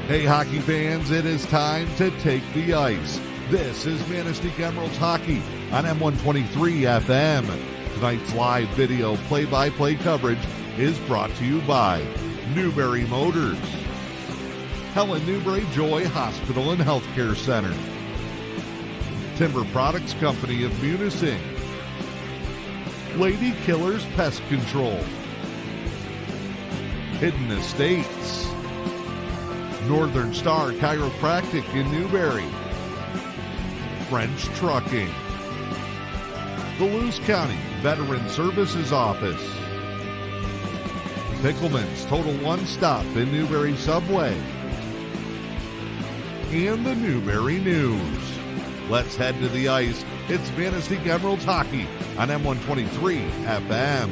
Hey hockey fans, it is time to take the ice. This is Manistique Emeralds Hockey on M123 FM. Tonight's live video play-by-play coverage is brought to you by Newberry Motors, Helen Newberry Joy Hospital and Healthcare Center, Timber Products Company of Manistique, Lady Killers Pest Control, Hidden Estates, Northern Star Chiropractic in Newberry, French Trucking, the Luce County Veteran Services Office, Pickleman's Total One Stop in Newberry Subway, and the Newberry News. Let's head to the ice. It's Manistique Emeralds Hockey on M123 FM.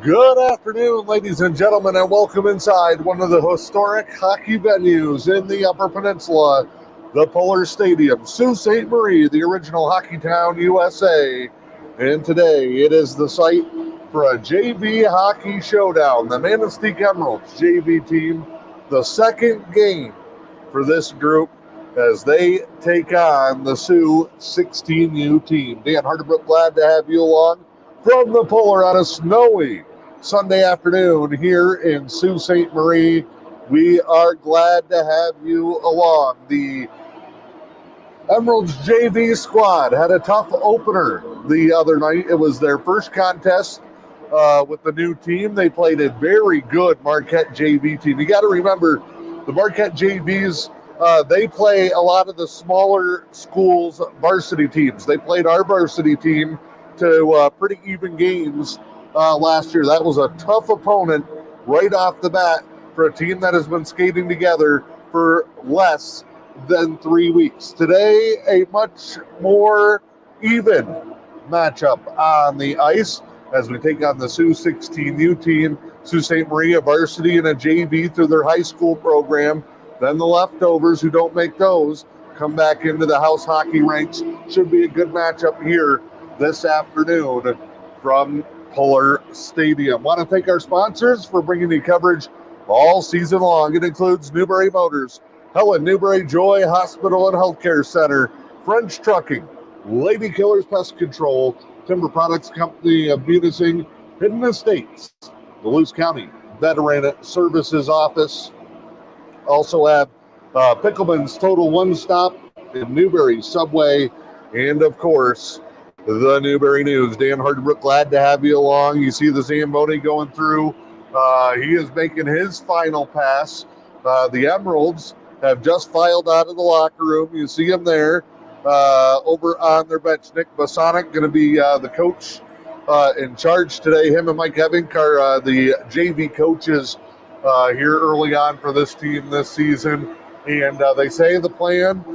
Good afternoon, ladies and gentlemen, and welcome inside one of the historic hockey venues in the Upper Peninsula, the Pullar Stadium, Sault Ste. Marie, the original hockey town, USA. And today it is the site for a JV hockey showdown. The Manistique Emeralds JV team, the second game for this group as they take on the Soo 16U team. Dan Hardebrook, glad to have you along from the Pullar on a snowy Sunday afternoon here in Sault Ste. Marie. We are glad to have you along. The Emeralds JV squad had a tough opener the other night. It was their first contest with the new team. They played a very good Marquette JV team. You got to remember, the Marquette JVs, they play a lot of the smaller schools' varsity teams. They played our varsity team to pretty even games last year. That was a tough opponent right off the bat for a team that has been skating together for less than 3 weeks. Today, a much more even matchup on the ice as we take on the Soo 16U team. Sault Ste. Marie, a varsity and a JV through their high school program. Then the leftovers who don't make those come back into the house hockey ranks. Should be a good matchup here this afternoon from Pullar Stadium. Want to thank our sponsors for bringing you coverage all season long. It includes Newberry Motors, Helen Newberry Joy Hospital and Healthcare Center, French Trucking, Lady Killers Pest Control, Timber Products Company of Manistique, Hidden Estates, the Luce County Veteran Services Office. Also have Pickleman's Total One Stop in Newberry Subway, and of course, the Newberry News. Dan Hardebrook, glad to have you along. You see the Zamboni going through. He is making his final pass. The Emeralds have just filed out of the locker room. You see him there over on their bench. Nick Bosonic going to be the coach in charge today. Him and Mike Evink are the JV coaches here early on for this team this season. And they say the plan,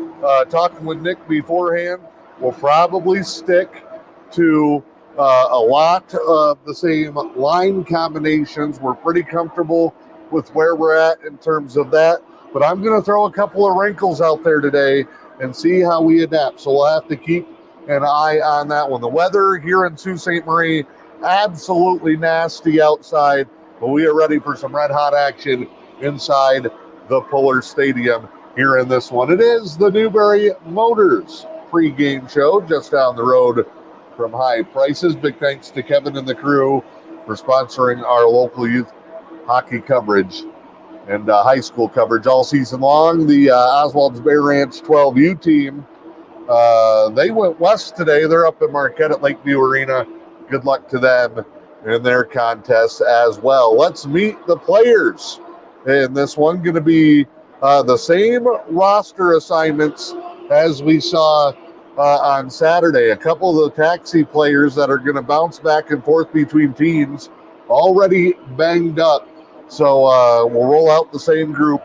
talking with Nick beforehand, will probably stick to a lot of the same line combinations. We're pretty comfortable with where we're at in terms of that. But I'm going to throw a couple of wrinkles out there today and see how we adapt. So we'll have to keep an eye on that one. The weather here in Sault Ste. Marie, absolutely nasty outside, but we are ready for some red hot action inside the Pullar Stadium here in this one. It is the Newberry Motors pregame show just down the road from High Prices. Big thanks to Kevin and the crew for sponsoring our local youth hockey coverage and high school coverage all season long. The Oswald's Bear Ranch 12U team, they went west today. They're up in Marquette at Lakeview Arena. Good luck to them in their contest as well. Let's meet the players in this one. Going to be the same roster assignments as we saw on Saturday. A couple of the taxi players that are going to bounce back and forth between teams already banged up. So we'll roll out the same group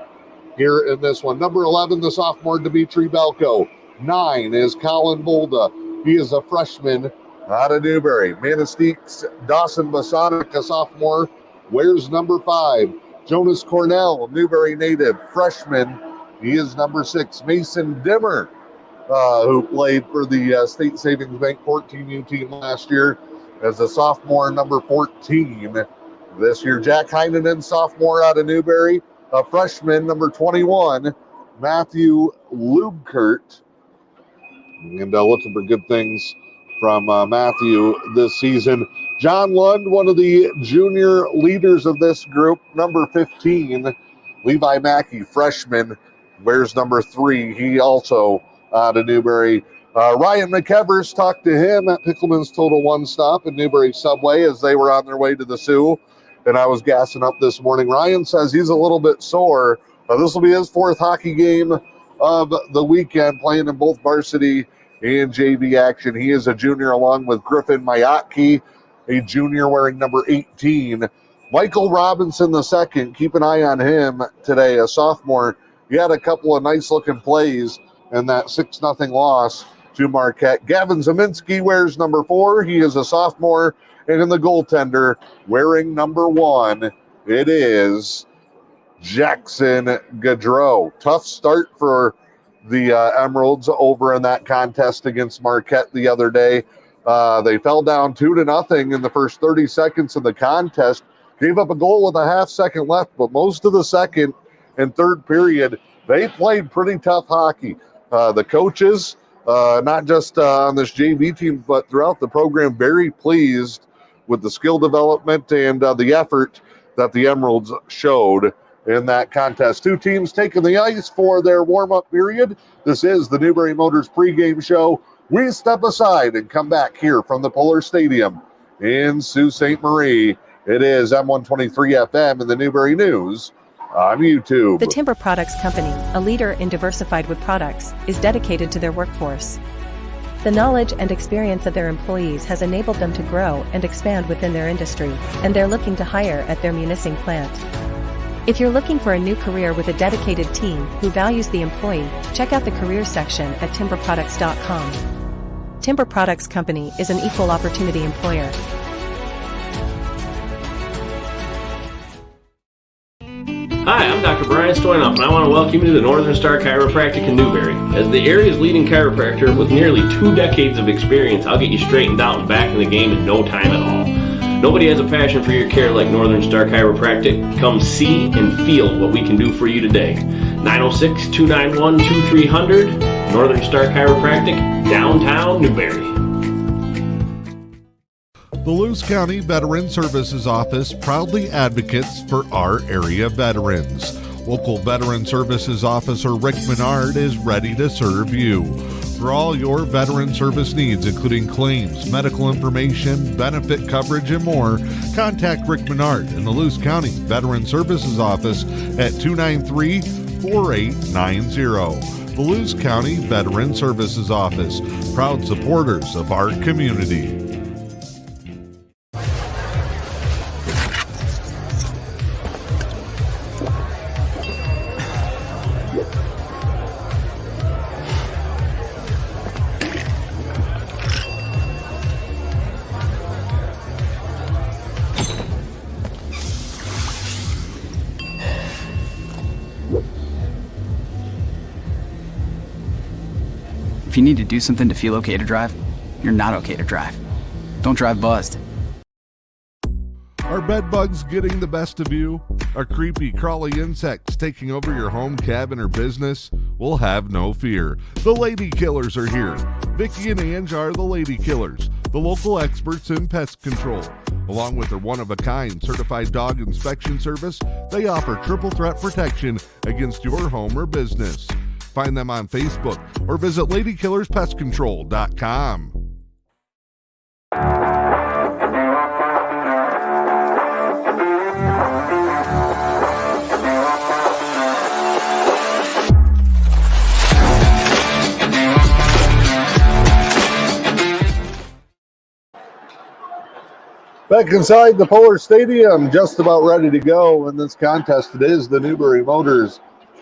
here in this one. Number 11, the sophomore, Dimitri Belko. 9 is Colin Bolda. He is a freshman out of Newberry. Manistique's Dawson Bosonic, a sophomore, wears number 5. Jonas Cornell, Newberry native, freshman. He is number 6. Mason Dimmer, who played for the State Savings Bank 14U team last year as a sophomore, number 14 this year. Jack Heinonen, sophomore out of Newberry. A freshman, number 21, Matthew Lubkert. And looking for good things from Matthew this season. John Lund, one of the junior leaders of this group, number 15. Levi Mackey, freshman, wears number 3. He also out of Newberry. Ryan McEvers, talked to him at Pickleman's Total One Stop in Newberry Subway as they were on their way to the Soo. And I was gassing up this morning. Ryan says he's a little bit sore. This will be his 4th hockey game of the weekend, playing in both varsity and JV action. He is a junior along with Griffin Mayatki, a junior wearing number 18. Michael Robinson II, keep an eye on him today, a sophomore. He had a couple of nice-looking plays in that 6-0 loss to Marquette. Gavin Zeminski wears number 4. He is a sophomore. And in the goaltender, wearing number 1, it is Jackson Gaudreau. Tough start for the Emeralds over in that contest against Marquette the other day. They fell down 2-0 in the first 30 seconds of the contest. Gave up a goal with a half second left, but most of the second and third period, they played pretty tough hockey. The coaches, not just on this JV team, but throughout the program, very pleased with the skill development and the effort that the Emeralds showed in that contest. 2 teams taking the ice for their warm-up period. This is the Newberry Motors pregame show. We step aside and come back here from the Pullar Stadium in Sault Ste. Marie. It is M123 FM in the Newberry News on YouTube. The Timber Products Company, a leader in diversified wood products, is dedicated to their workforce. The knowledge and experience of their employees has enabled them to grow and expand within their industry, and they're looking to hire at their Manistique plant. If you're looking for a new career with a dedicated team who values the employee, check out the careers section at timberproducts.com. Timber Products Company is an equal opportunity employer. Hi, I'm Dr. Brian Stoynoff, and I want to welcome you to the Northern Star Chiropractic in Newberry. As the area's leading chiropractor with nearly 2 decades of experience, I'll get you straightened out and back in the game in no time at all. Nobody has a passion for your care like Northern Star Chiropractic. Come see and feel what we can do for you today. 906-291-2300, Northern Star Chiropractic, downtown Newberry. The Lewis County Veteran Services Office proudly advocates for our area veterans. Local Veteran Services Officer Rick Menard is ready to serve you. For all your veteran service needs, including claims, medical information, benefit coverage, and more, contact Rick Menard in the Lewis County Veteran Services Office at 293-4890. The Lewis County Veteran Services Office, proud supporters of our community. If you need to do something to feel okay to drive, you're not okay to drive. Don't drive buzzed. Are bed bugs getting the best of you? Are creepy, crawly insects taking over your home, cabin, or business? Well, have no fear. The Lady Killers are here. Vicki and Ange are the Lady Killers, the local experts in pest control. Along with their one-of-a-kind certified dog inspection service, they offer triple threat protection against your home or business. Find them on Facebook or visit LadyKillersPestControl.com. Back inside the Pullar Stadium, just about ready to go in this contest. It is the Newberry Motors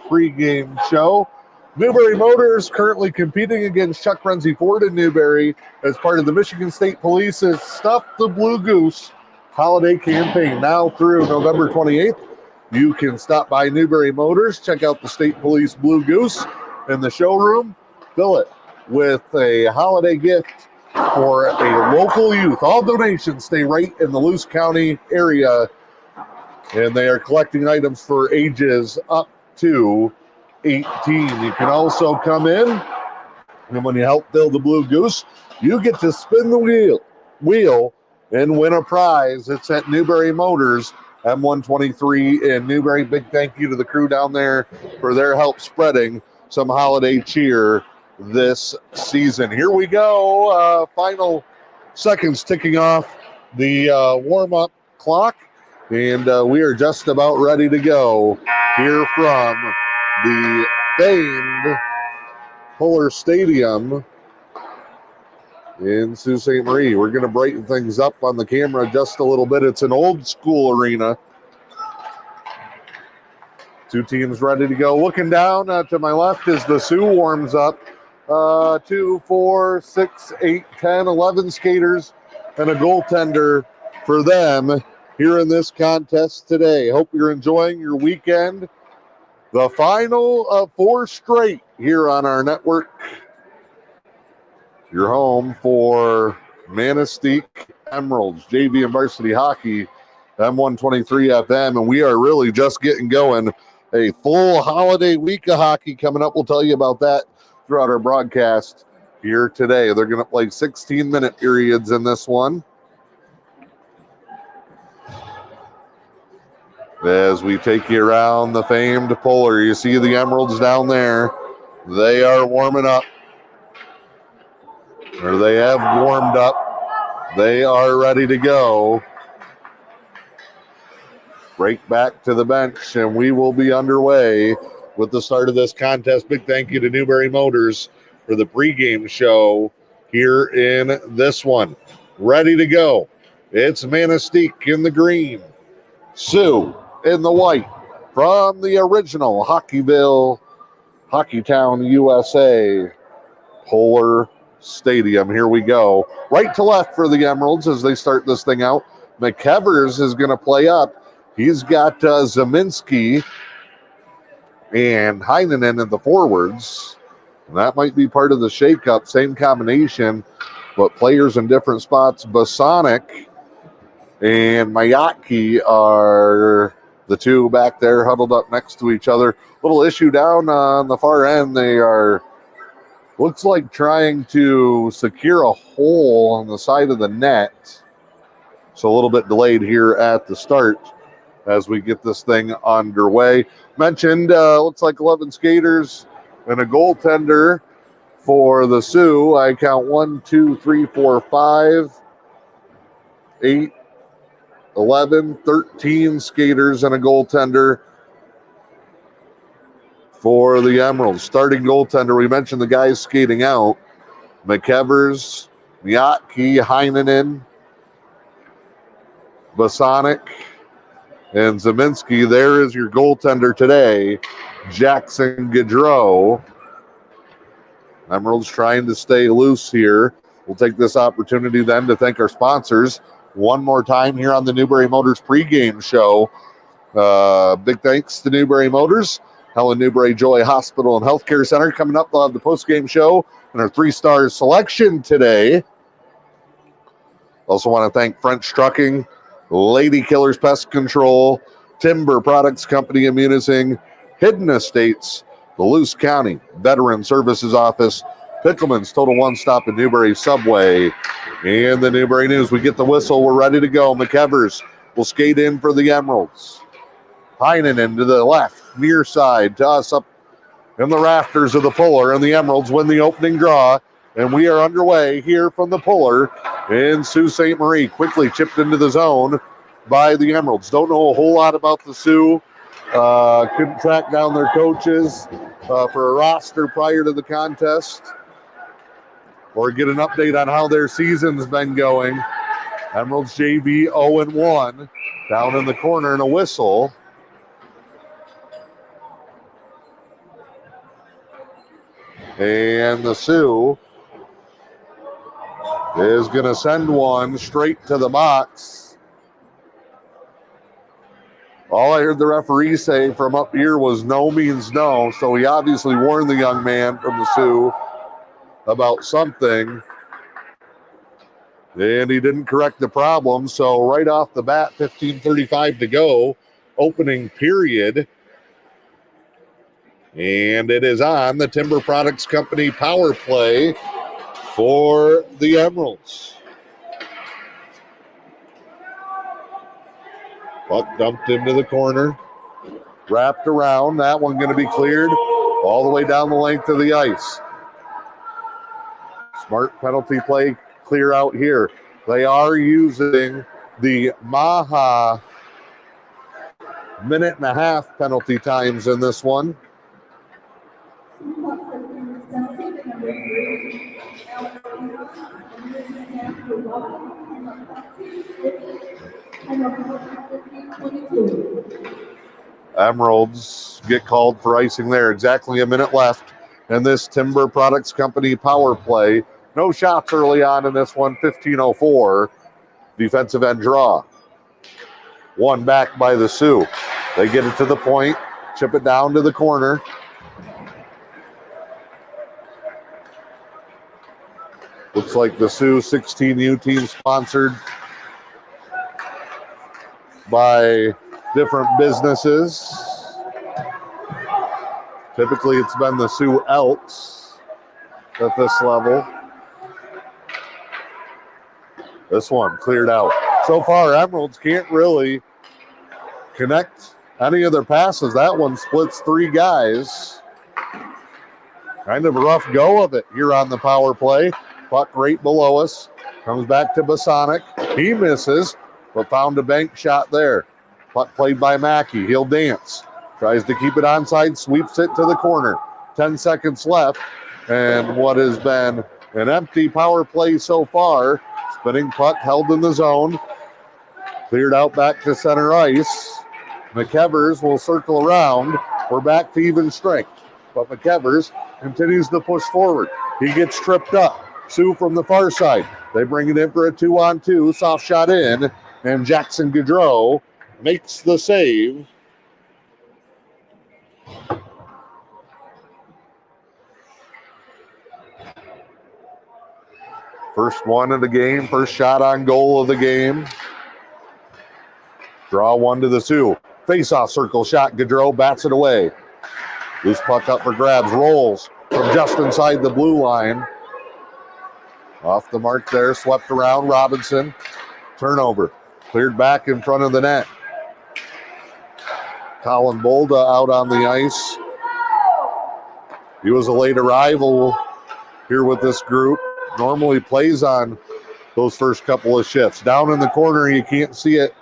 pregame show. Newberry Motors currently competing against Chuck Renzi Ford in Newberry as part of the Michigan State Police's Stuff the Blue Goose holiday campaign. Now through November 28th, you can stop by Newberry Motors, check out the State Police Blue Goose in the showroom, fill it with a holiday gift for a local youth. All donations stay right in the Luce County area, and they are collecting items for ages up to 18. You can also come in, and when you help build the Blue Goose, you get to spin the wheel and win a prize. It's at Newberry Motors, M123 in Newberry. Big thank you to the crew down there for their help spreading some holiday cheer this season. Here we go. Final seconds ticking off the warm-up clock, and we are just about ready to go here from the famed Pullar Stadium in Sault Ste. Marie. We're going to brighten things up on the camera just a little bit. It's an old school arena. Two teams ready to go. Looking down to my left as the Sioux warms up. 2, 4, 6, 8, 10, 11 skaters and a goaltender for them here in this contest today. Hope you're enjoying your weekend. The final of 4 straight here on our network. Your home for Manistique Emeralds, JV and varsity hockey, M123 FM, and we are really just getting going. A full holiday week of hockey coming up. We'll tell you about that throughout our broadcast here today. They're going to play 16-minute periods in this one. As we take you around the famed Pullar, you see the Emeralds down there. They are warming up. Or they have warmed up. They are ready to go. Break back to the bench, and we will be underway with the start of this contest. Big thank you to Newberry Motors for the pregame show here in this one. Ready to go. It's Manistique in the green, Sioux in the white, from the original Hockeyville, Hockeytown, USA, Pullar Stadium. Here we go. Right to left for the Emeralds as they start this thing out. McEvers is going to play up. He's got Zeminski and Heinonen in the forwards. And that might be part of the shakeup. Same combination, but players in different spots. Bosonic and Mayatki are the two back there huddled up next to each other. Little issue down on the far end. They are, looks like, trying to secure a hole on the side of the net. So a little bit delayed here at the start as we get this thing underway. Mentioned, looks like 11 skaters and a goaltender for the Sioux. I count 1, 2, 3, 4, 5, 8, 11, 13 skaters and a goaltender for the Emeralds. Starting goaltender, we mentioned the guys skating out. McEvers, Miatke, Heinonen, Bosonic, and Zeminski. There is your goaltender today, Jackson Gaudreau. Emeralds trying to stay loose here. We'll take this opportunity then to thank our sponsors one more time here on the Newberry Motors pregame show. Big thanks to Newberry Motors, Helen Newberry Joy Hospital and Healthcare Center. Coming up, they'll have the postgame show and our 3-star selection today. Also want to thank French Trucking, Lady Killers Pest Control, Timber Products Company of Munising, Hidden Estates, the Luce County Veteran Services Office, Pickleman's Total One Stop in Newberry Subway, and the Newberry News. We get the whistle. We're ready to go. McEvers will skate in for the Emeralds. Heinonen to the left, near side to us up in the rafters of the Pullar, and the Emeralds win the opening draw. And we are underway here from the Pullar in Sault Ste. Marie. Quickly chipped into the zone by the Emeralds. Don't know a whole lot about the Sioux. Couldn't track down their coaches for a roster prior to the contest or get an update on how their season's been going. Emeralds JV 0-1 down in the corner, and a whistle. And the Sioux is going to send one straight to the box. All I heard the referee say from up here was no means no, so he obviously warned the young man from the Sioux about something, and he didn't correct the problem. So right off the bat, 15:35 to go, opening period. And it is on the Timber Products Company power play for the Emeralds. Puck dumped into the corner, wrapped around. That one going to be cleared all the way down the length of the ice. Smart penalty play clear out here. They are using the Maha 1.5 minute penalty times in this one. Emeralds get called for icing there. Exactly a minute left in this Timber Products Company power play. No shots early on in this one. 15:04 defensive end draw. One back by the Sioux. They get it to the point, chip it down to the corner. Looks like the Soo 16U team sponsored by different businesses. Typically it's been the Sioux Elks at this level. This one cleared out. So far, Emeralds can't really connect any of their passes. That one splits three guys. Kind of a rough go of it here on the power play. Puck right below us. Comes back to Bosonic. He misses, but found a bank shot there. Puck played by Mackey. He'll dance. Tries to keep it onside, sweeps it to the corner. 10 seconds left. And what has been an empty power play so far. Spinning puck held in the zone. Cleared out back to center ice. McEvers will circle around. We're back to even strength. But McEvers continues to push forward. He gets tripped up. Sioux from the far side. They bring it in for a 2-on-2. Soft shot in. And Jackson Gaudreau makes the save. First one of the game. First shot on goal of the game. Draw one to the Sioux. Face-off circle shot. Gaudreau bats it away. Loose puck up for grabs. Rolls from just inside the blue line. Off the mark there. Swept around. Robinson. Turnover. Cleared back in front of the net. Colin Bolda out on the ice. He was a late arrival here with this group. Normally plays on those first couple of shifts. Down in the corner, you can't see it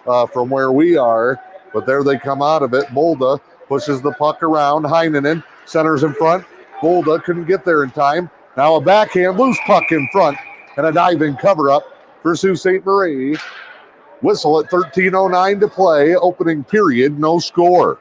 from where we are, but there they come out of it. Bolda pushes the puck around. Heinonen centers in front. Bolda couldn't get there in time. Now a backhand, loose puck in front, and a diving cover-up for Sault Ste. Marie. Whistle at 13:09 to play. Opening period, no score.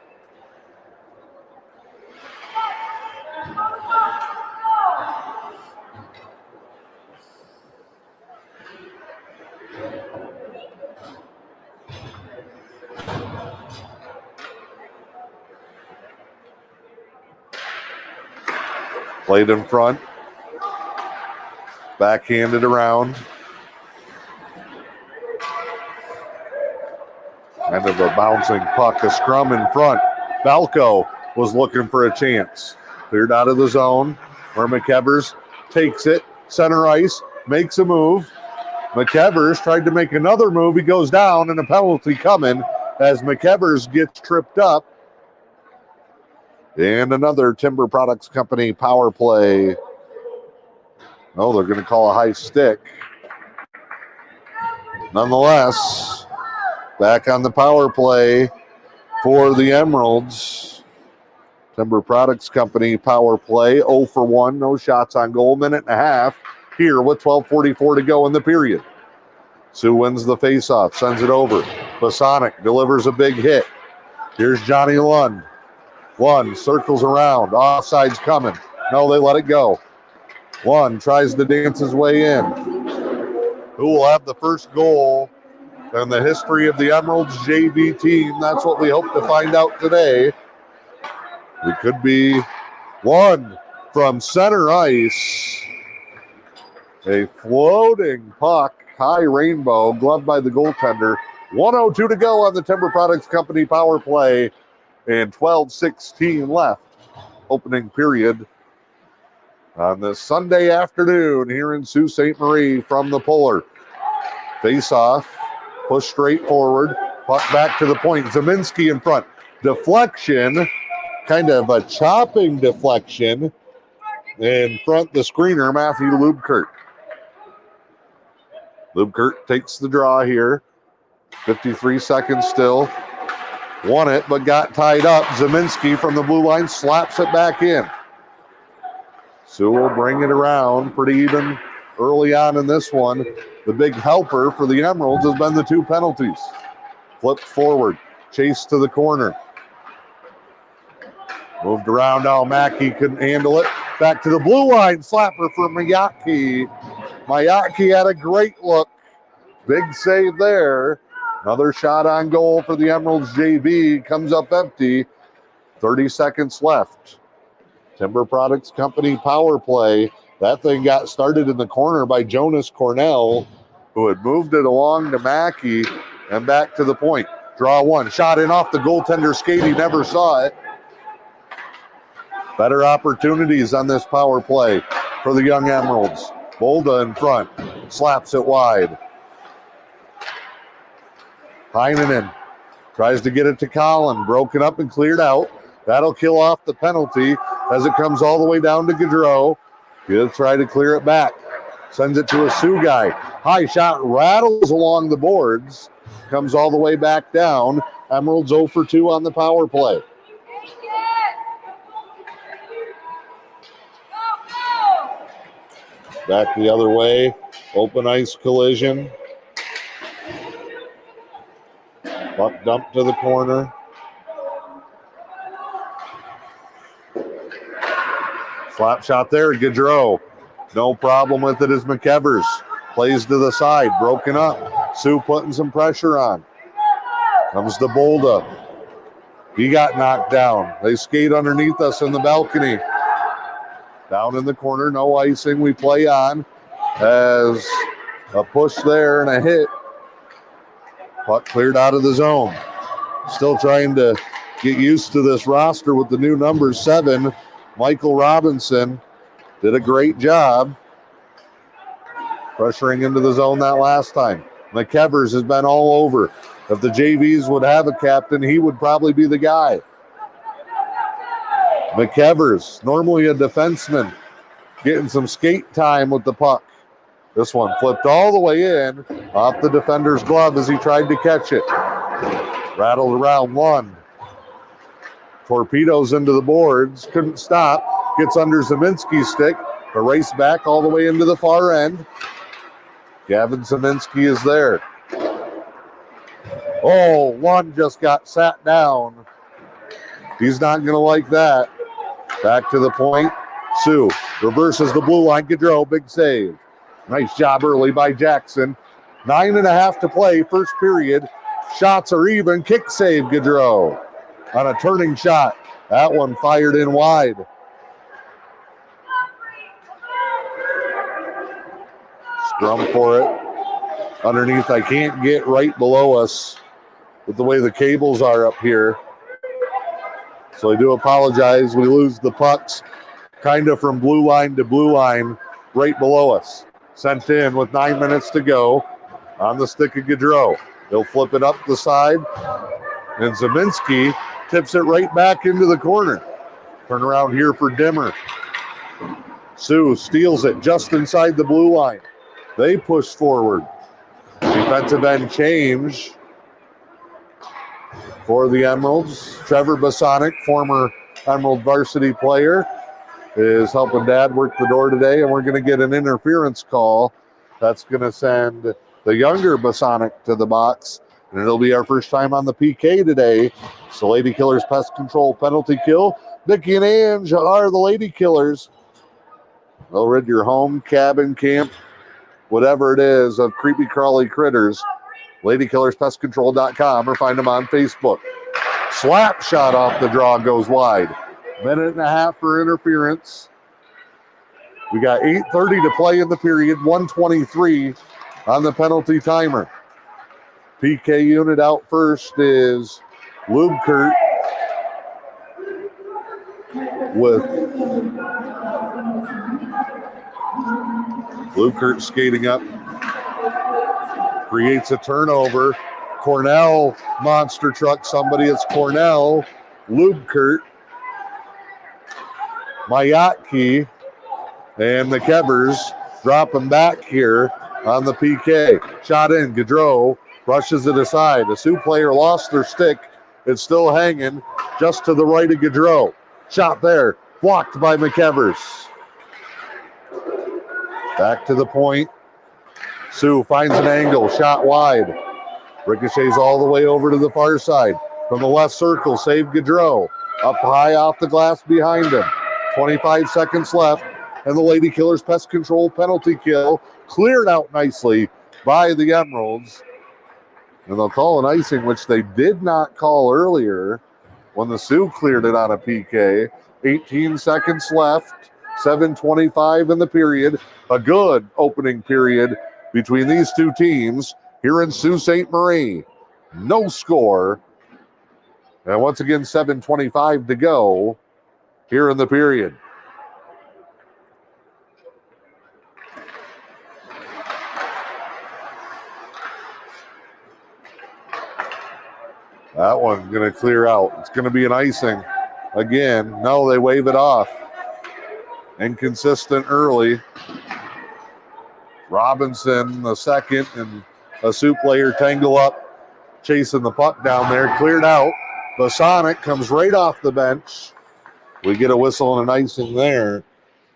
Played in front. Backhanded around. Kind of a bouncing puck. A scrum in front. Balco was looking for a chance. Cleared out of the zone where McEvers takes it. Center ice. Makes a move. McEvers tried to make another move. He goes down and a penalty coming as McEvers gets tripped up. And another Timber Products Company power play. Oh, they're going to call a high stick. Nonetheless, back on the power play for the Emeralds. Timber Products Company power play. 0 for 1, no shots on goal. Minute and a half here with 12:44 to go in the period. Sioux wins the faceoff, sends it over. Bosonic delivers a big hit. Here's Johnny Lund. One circles around. Offside's coming. No, they let it go. One tries to dance his way in. Who will have the first goal in the history of the Emeralds JV team? That's what we hope to find out today. It could be one from center ice. A floating puck, high rainbow, gloved by the goaltender. 1:02 to go on the Timber Products Company power play, and 12:16 left, opening period on this Sunday afternoon here in Sault Ste. Marie from the Pullar. Face off, push straight forward, puck back to the point. Zeminski in front. Deflection, kind of a chopping deflection. In front, the screener, Matthew Lubkert. Lubkert takes the draw here. 53 seconds still. Won it, but got tied up. Zeminski from the blue line slaps it back in. Soo will bring it around pretty even early on in this one. The big helper for the Emeralds has been the 2 penalties. Flipped forward, chased to the corner. Moved around now, Mackey couldn't handle it. Back to the blue line, slapper for Mayaki. Mayaki had a great look. Big save there. Another shot on goal for the Emeralds JV. Comes up empty. 30 seconds left. Timber Products Company power play. That thing got started in the corner by Jonas Cornell, who had moved it along to Mackey and back to the point. Draw one. Shot in off the goaltender skate. He never saw it. Better opportunities on this power play for the Young Emeralds. Bolda in front. Slaps it wide. Heinonen tries to get it to Collin. Broken up and cleared out. That'll kill off the penalty as it comes all the way down to Gaudreau. He'll try to clear it back. Sends it to a Sioux guy. High shot rattles along the boards. Comes all the way back down. Emeralds 0 for 2 on the power play. Back the other way. Open ice collision. Puck dumped to the corner. Slap shot there, Gaudreau. No problem with it as McEvers plays to the side, broken up. Soo putting some pressure on. Comes to Bolda. He got knocked down. They skate underneath us in the balcony. Down in the corner, no icing. We play on as a push there and a hit. Puck cleared out of the zone. Still trying to get used to this roster with the new number 7. Michael Robinson did a great job pressuring into the zone that last time. McEvers has been all over. If the JVs would have a captain, he would probably be the guy. McEvers, normally a defenseman, getting some skate time with the puck. This one flipped all the way in off the defender's glove as he tried to catch it. Rattled around one. Torpedoes into the boards. Couldn't stop. Gets under Zeminski's stick. A race back all the way into the far end. Gavin Zeminski is there. Oh, one just got sat down. He's not going to like that. Back to the point. Soo reverses the blue line. Gaudreau, big save. Nice job early by Jackson. 9.5 to play, first period. Shots are even. Kick save, Gaudreau on a turning shot. That one fired in wide. Scrum for it. Underneath, I can't get right below us with the way the cables are up here. So I do apologize. We lose the pucks kind of from blue line to blue line right below us. Sent in with 9 minutes to go on the stick of Gaudreau. He'll flip it up the side, and Zeminski tips it right back into the corner. Turn around here for Dimmer. Soo steals it just inside the blue line. They push forward. Defensive end change for the Emeralds. Trevor Bosonic, former Emerald varsity player, is helping Dad work the door today, and we're going to get an interference call. That's going to send the younger Bosonic to the box, and it'll be our first time on the PK today. So Lady Killers Pest Control penalty kill. Vicki and Ange are the Lady Killers. They'll rid your home, cabin, camp, whatever it is, of creepy crawly critters. LadyKillersPestControl.com or find them on Facebook. Slap shot off the draw goes wide. 1.5 minutes for interference. We got 8:30 to play in the period, 1:23 on the penalty timer. PK unit out first is Lubkert with Lubkert skating up, creates a turnover. Cornell monster truck somebody. It's Cornell, Lubkert, Mayatki, and the Kebbers dropping back here on the PK. Shot in, Gaudreau brushes it aside. The Sioux player lost their stick. It's still hanging just to the right of Gaudreau. Shot there, blocked by McEvers. Back to the point. Sioux finds an angle, shot wide. Ricochets all the way over to the far side. From the left circle, save Gaudreau. Up high off the glass behind him. 25 seconds left, and the Lady Killers Pest Control penalty kill cleared out nicely by the Emeralds. And they'll call an icing, which they did not call earlier when the Sioux cleared it on a PK. 18 seconds left, 7:25 in the period. A good opening period between these two teams here in Sault Ste. Marie. No score. And once again, 7:25 to go here in the period. That one's going to clear out. It's going to be an icing again. No, they wave it off. Inconsistent early. Robinson, the second, and a Sioux player tangle up, chasing the puck down there. Cleared out. Basonic comes right off the bench. We get a whistle and an icing there.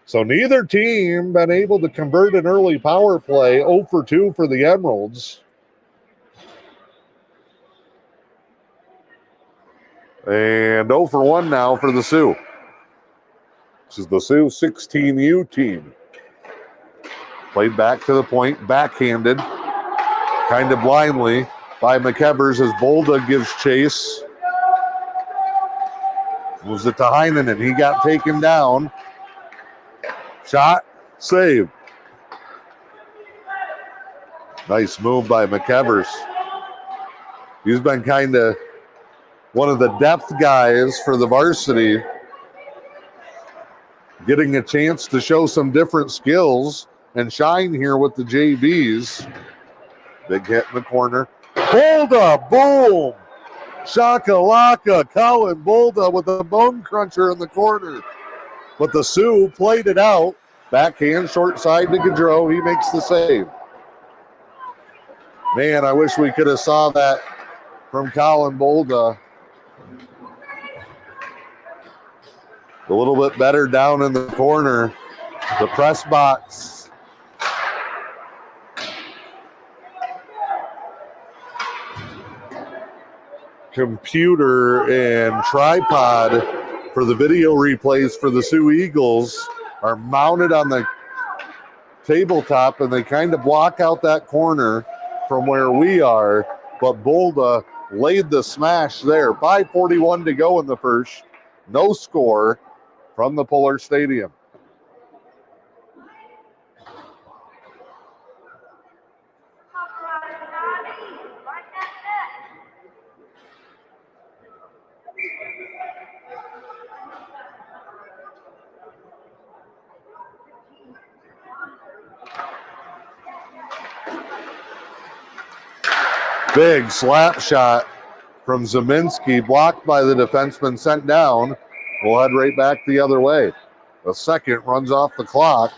So neither team been able to convert an early power play. 0 for 2 for the Emeralds. And 0 for 1 now for the Sioux. This is the Soo 16U team. Played back to the point, backhanded, kind of blindly by McEvers as Bolda gives chase. Moves it to Heinonen. He got taken down. Shot, save. Nice move by McEvers. He's been kind of one of the depth guys for the varsity, getting a chance to show some different skills and shine here with the JVs. Big hit in the corner. Bolda, boom! Shakalaka, Colin Bolda with a bone cruncher in the corner. But the Sioux played it out. Backhand, short side to Gaudreau. He makes the save. Man, I wish we could have saw that from Colin Bolda. A little bit better down in the corner. The press box. Computer and tripod for the video replays for the Sioux Eagles are mounted on the tabletop, and they kind of block out that corner from where we are. But Bolda laid the smash there. 5:41 to go in the first. No score from the Pullar Stadium. Big slap shot from Zeminski, blocked by the defenseman, sent down. We'll head right back the other way. The second runs off the clock.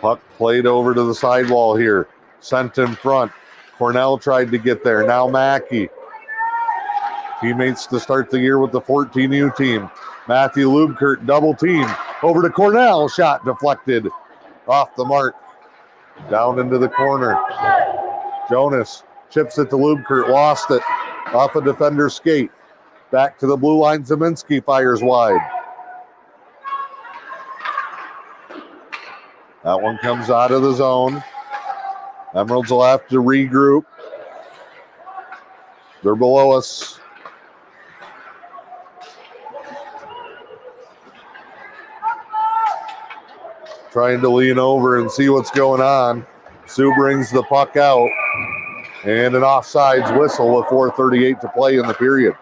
Puck played over to the sidewall here. Sent in front. Cornell tried to get there. Now Mackey. Teammates to start the year with the 14U team. Matthew Lubkert double team. Over to Cornell. Shot deflected off the mark. Down into the corner. Jonas chips it to Lubkert. Lost it off a defender's skate. Back to the blue line. Zeminski fires wide. That one comes out of the zone. Emeralds will have to regroup. They're below us. Trying to lean over and see what's going on. Soo brings the puck out. And an offsides whistle with 4:38 to play in the period.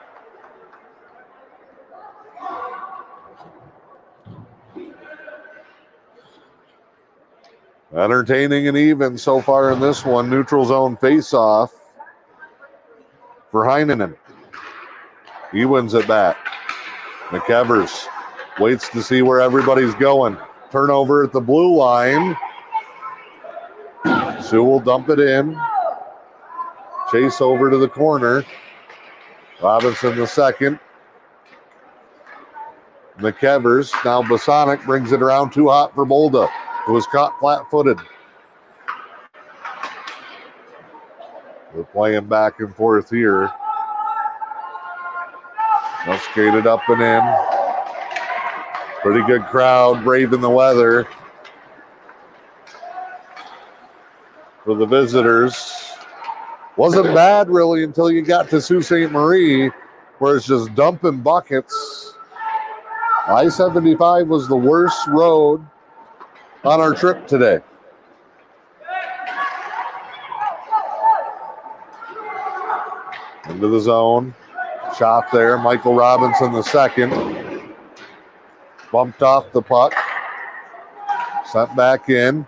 Entertaining and even so far in this one. Neutral zone face-off for Heinonen. He wins it back. McEvers waits to see where everybody's going. Turnover at the blue line. Soo will dump it in. Chase over to the corner. Robinson the second. McEvers. Now Bosonic brings it around. Too hot for Bolda, who was caught flat-footed. We're playing back and forth here. Now skated up and in. Pretty good crowd, braving the weather for the visitors. Wasn't bad really until you got to Sault Ste. Marie, where it's just dumping buckets. I-75 was the worst road on our trip today. Into the zone. Shot there. Michael Robinson the second. Bumped off the puck. Sent back in.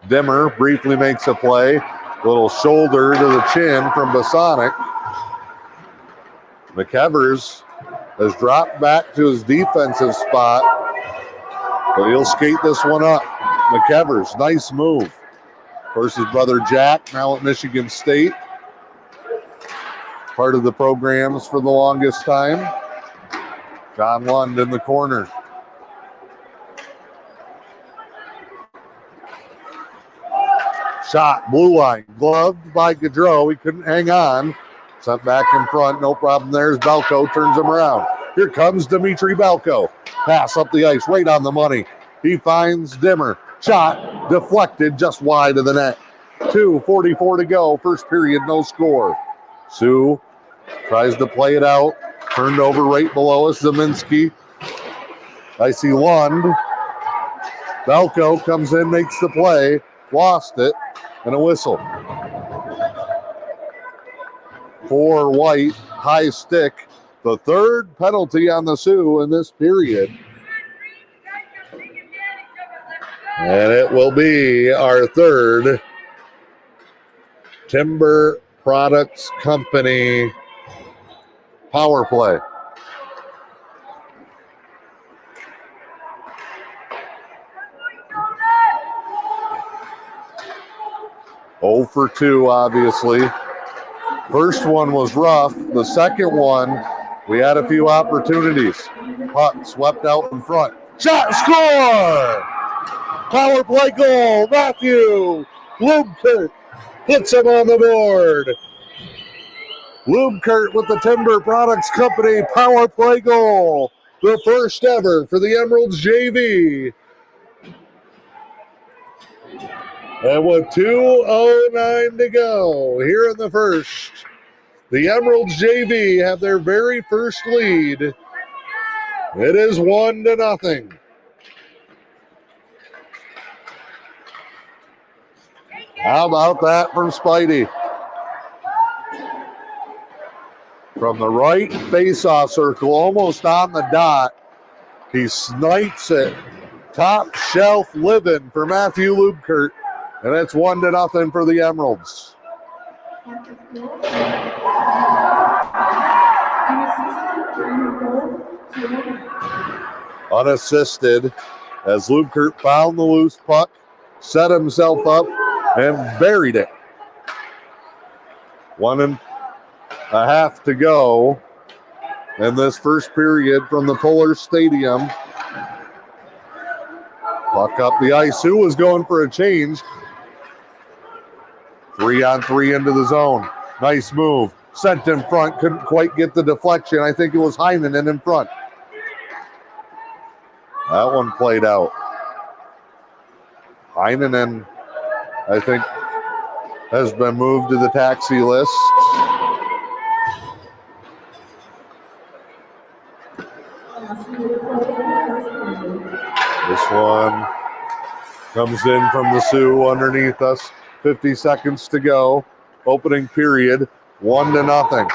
Dimmer briefly makes a play. Little shoulder to the chin from Bosonic. McEvers has dropped back to his defensive spot, but he'll skate this one up. McEvers, nice move. Of course, his brother Jack, now at Michigan State. Part of the programs for the longest time. John Lund in the corner. Shot, blue line, gloved by Gaudreau. He couldn't hang on. Sent back in front, no problem there as Belko turns him around. Here comes Dmitry Belko. Pass up the ice, right on the money. He finds Dimmer. Shot, deflected, just wide of the net. 2:44 to go, first period, no score. Soo tries to play it out. Turned over right below us, Zeminski. I see Lund. Belko comes in, makes the play. Lost it, and a whistle. For White, high stick. The third penalty on the Sioux in this period. And it will be our third Timber Products Company power play. Oh for 2, obviously. First one was rough. The second one, we had a few opportunities. Puck swept out in front. Shot, score! Power play goal. Matthew Lubkert hits him on the board. Lubkert with the Timber Products Company power play goal. The first ever for the Emeralds JV. And with 2:09 to go here in the first, the Emeralds JV have their very first lead. It is 1-0. How about that from Spidey? From the right face-off circle, almost on the dot, he snipes it. Top shelf living for Matthew Lubkert. And it's 1-0 for the Emeralds. Unassisted as Lubkert found the loose puck, set himself up, and buried it. 1.5 to go in this first period from the Pullar Stadium. Puck up the ice. Soo was going for a change. 3-on-3 into the zone. Nice move. Sent in front. Couldn't quite get the deflection. I think it was Heinonen in front. That one played out. Heinen, I think, has been moved to the taxi list. This one comes in from the Sioux underneath us. 50 seconds to go. Opening period, 1-0.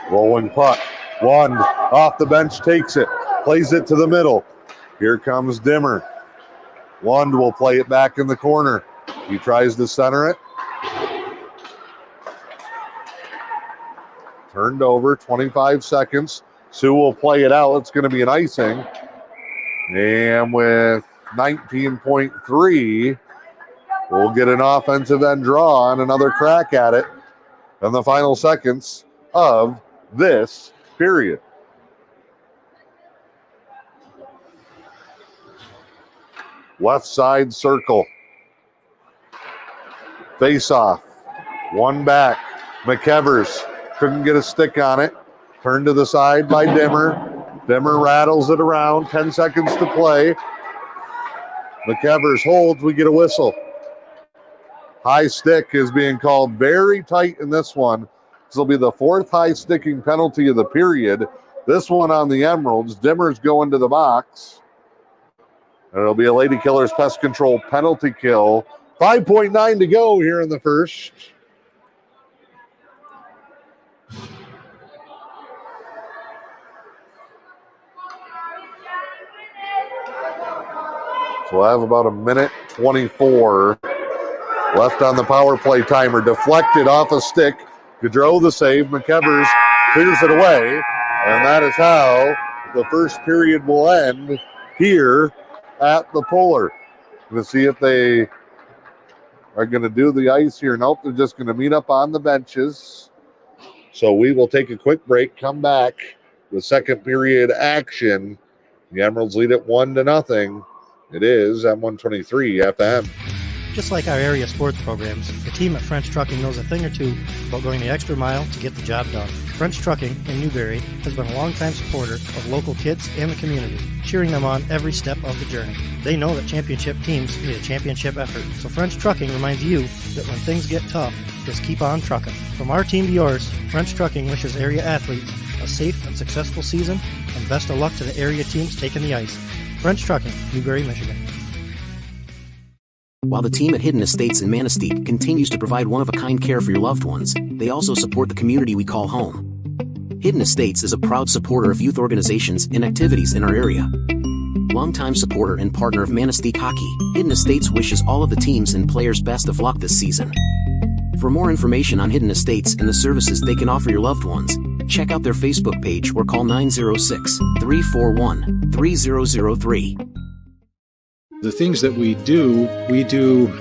Rolling puck. Wand off the bench takes it. Plays it to the middle. Here comes Dimmer. Wand will play it back in the corner. He tries to center it. Turned over, 25 seconds. Sioux will play it out. It's going to be an icing. And with 19.3, we'll get an offensive end draw and another crack at it in the final seconds of this period. Left side circle. Face off. One back. McEvers couldn't get a stick on it. Turned to the side by Dimmer. Dimmer rattles it around. 10 seconds to play. McEvers holds. We get a whistle. High stick is being called very tight in this one. This will be the fourth high sticking penalty of the period. This one on the Emeralds. Dimmer's going to the box. And it'll be a Lady Killers Pest Control penalty kill. 5.9 to go here in the first. So we'll have about a minute 24 left on the power play timer. Deflected off a stick. Gaudreau the save. McEvers clears it away. And that is how the first period will end here at the Pullar. Going to see if they are going to do the ice here. Nope, they're just going to meet up on the benches. So we will take a quick break, come back. The second period action. The Emeralds lead it 1-0. It is M123 FM. Just like our area sports programs, the team at French Trucking knows a thing or two about going the extra mile to get the job done. French Trucking in Newberry has been a longtime supporter of local kids and the community, cheering them on every step of the journey. They know that championship teams need a championship effort, so French Trucking reminds you that when things get tough, just keep on trucking. From our team to yours, French Trucking wishes area athletes a safe and successful season, and best of luck to the area teams taking the ice. French Trucking, Newberry, Michigan. While the team at Hidden Estates in Manistique continues to provide one-of-a-kind care for your loved ones, they also support the community we call home. Hidden Estates is a proud supporter of youth organizations and activities in our area. Longtime supporter and partner of Manistique Hockey, Hidden Estates wishes all of the teams and players best of luck this season. For more information on Hidden Estates and the services they can offer your loved ones, check out their Facebook page or call 906-341-3003. The things that we do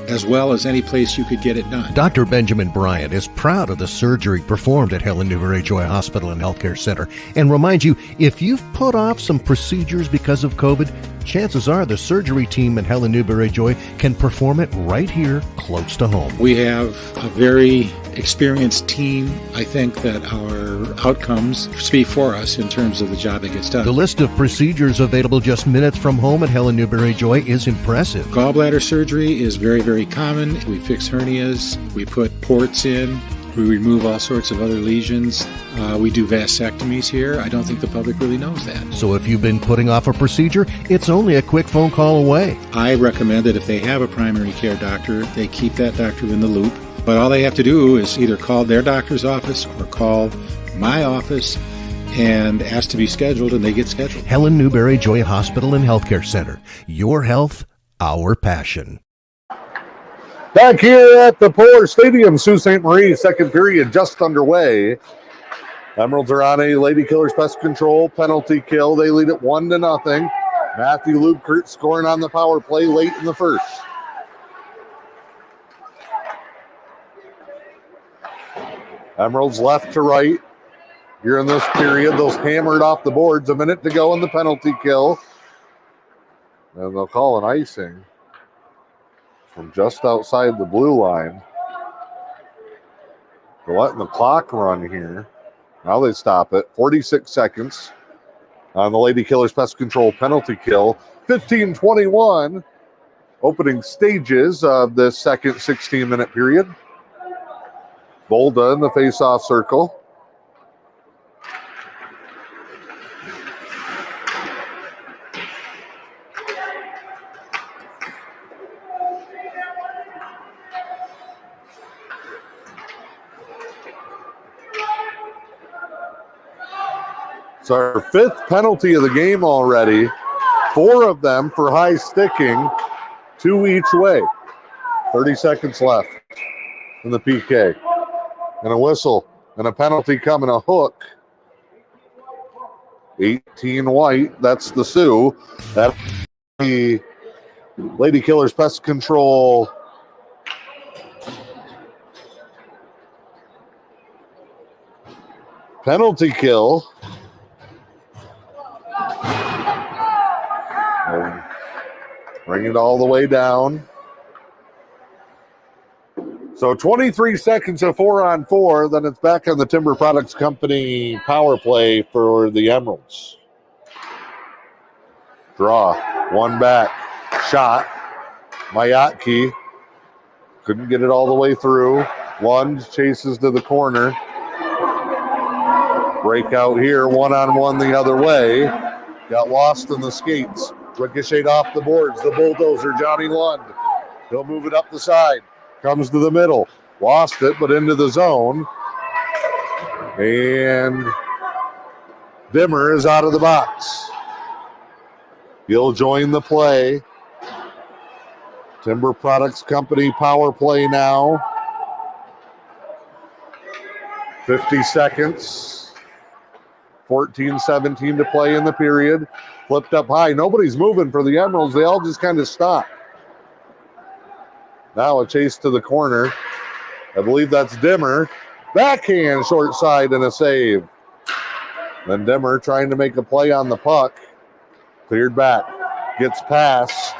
as well as any place you could get it done. Dr. Benjamin Bryant is proud of the surgery performed at Helen Newberry Joy Hospital and Healthcare Center and reminds you, if you've put off some procedures because of COVID, chances are the surgery team at Helen Newberry Joy can perform it right here close to home. We have a very experienced team. I think that our outcomes speak for us in terms of the job that gets done. The list of procedures available just minutes from home at Helen Newberry Joy is impressive. Gallbladder surgery is very, very common. We fix hernias. We put ports in. We remove all sorts of other lesions. We do vasectomies here. I don't think the public really knows that. So if you've been putting off a procedure, it's only a quick phone call away. I recommend that if they have a primary care doctor, they keep that doctor in the loop. But all they have to do is either call their doctor's office or call my office and ask to be scheduled, and they get scheduled. Helen Newberry Joy Hospital and Healthcare Center. Your health, our passion. Back here at the Pullar Stadium, Sault Ste. Marie, second period just underway. Emeralds are on a Lady Killers Pest Control penalty kill. They lead it 1-0. Matthew Lubkert scoring on the power play late in the first. Emeralds left to right here in this period. Those hammered off the boards. A minute to go in the penalty kill. And they'll call an icing from just outside the blue line. They're letting the clock run here. Now they stop it. 46 seconds. on the Lady Killers Pest Control penalty kill. 15-21, opening stages of the second 16-minute period. Bolda in the face-off circle. It's our fifth penalty of the game already. 4 of them for high sticking, 2 each way. 30 seconds left in the PK. And a whistle and a penalty coming, a hook. 18 white, that's the Sioux. That's the Lady Killers Pest Control penalty kill. And bring it all the way down. So 23 seconds of 4-on-4, then it's back on the Timber Products Company power play for the Emeralds. Draw, one back, shot. Mayatki couldn't get it all the way through. One chases to the corner. Breakout here, one-on-one the other way. Got lost in the skates. Ricocheted off the boards. The bulldozer, Johnny Lund. He'll move it up the side. Comes to the middle. Lost it, but into the zone. And Dimmer is out of the box. He'll join the play. Timber Products Company power play now. 50 seconds. 14-17 to play in the period. Flipped up high. Nobody's moving for the Emeralds. They all just kind of stop. Now a chase to the corner. I believe that's Dimmer. Backhand short side and a save. Then Dimmer trying to make a play on the puck. Cleared back. Gets past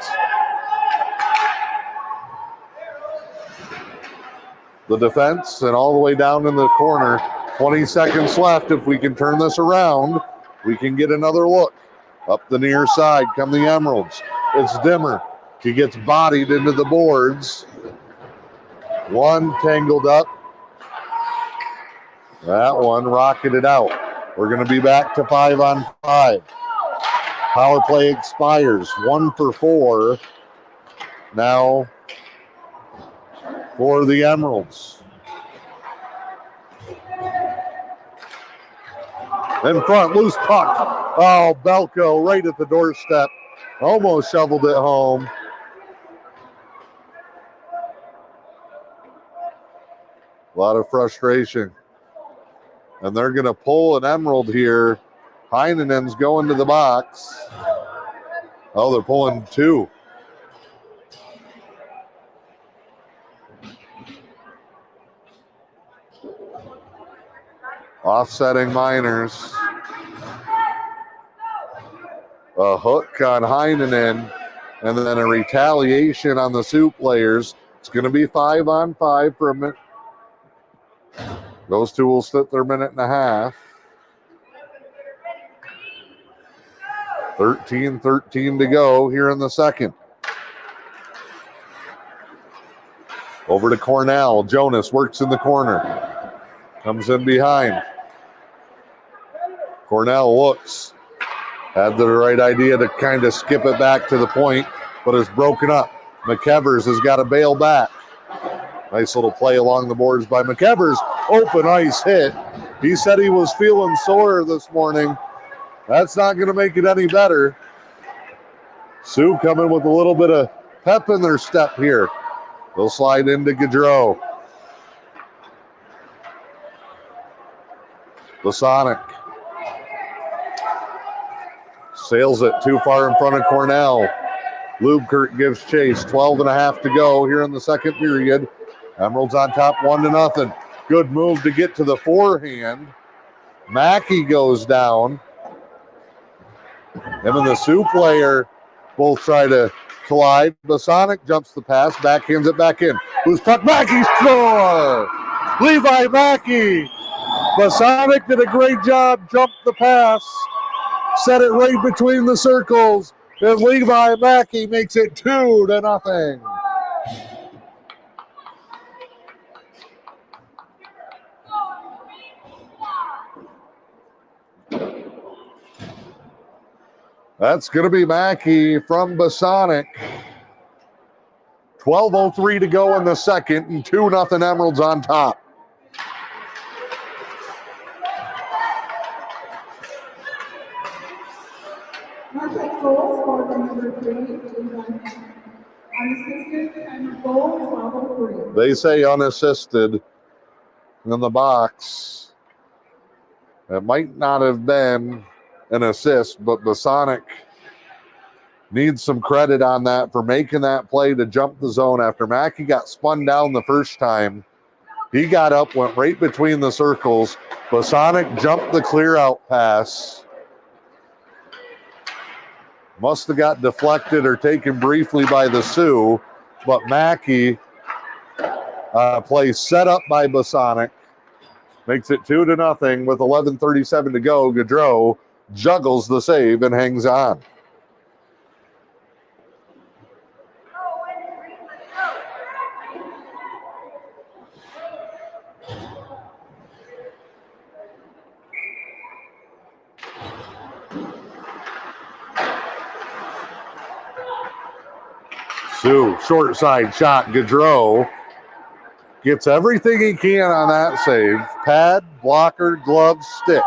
the defense and all the way down in the corner. 20 seconds left. If we can turn this around, we can get another look. Up the near side come the Emeralds. It's Dimmer. He gets bodied into the boards. One tangled up. That one rocketed out. We're going to be back to 5-on-5. Power play expires. 1 for 4. Now for the Emeralds. In front, loose puck. Oh, Belko right at the doorstep. Almost shoveled it home. A lot of frustration. And they're going to pull an Emerald here. Heinenen's going to the box. Oh, they're pulling 2. Offsetting Miners. A hook on Heinenen, and then a retaliation on the Sioux players. It's going to be 5-on-5 for a minute. Those two will sit their minute and a half. 13-13 to go here in the second. Over to Cornell. Jonas works in the corner. Comes in behind. Cornell looks. Had the right idea to kind of skip it back to the point, but it's broken up. McEvers has got to bail back. Nice little play along the boards by McEvers. Open ice hit. He said he was feeling sore this morning. That's not going to make it any better. Sioux coming with a little bit of pep in their step here. They'll slide into Gaudreau. The Sonic sails it too far in front of Cornell. Lubkirk gives chase. 12.5 to go here in the second period. Emeralds on top 1-0. Good move to get to the forehand. Mackey goes down. Him and the Sioux player both try to collide. Basonic jumps the pass, backhands it back in. Who's puck? Mackey score! Levi Mackey. Basonic did a great job, jumped the pass, set it right between the circles, and Levi Mackey makes it 2-0. That's going to be Mackey from Masonic. 12:03 to go in the second, and 2-0 Emeralds on top. Marquette goal scored by number 3, unassisted, and goal 12:03. They say unassisted in the box. It might not have been an assist, but Masonic needs some credit on that for making that play to jump the zone after Mackey got spun down the first time. He got up, went right between the circles. Masonic jumped the clear out pass. Must have got deflected or taken briefly by the Sioux, but Mackey, play set up by Masonic, makes it 2-0 with 11:37 to go. Gaudreau juggles the save and hangs on. Sioux, short side shot. Gaudreau gets everything he can on that save. Pad, blocker, glove, stick.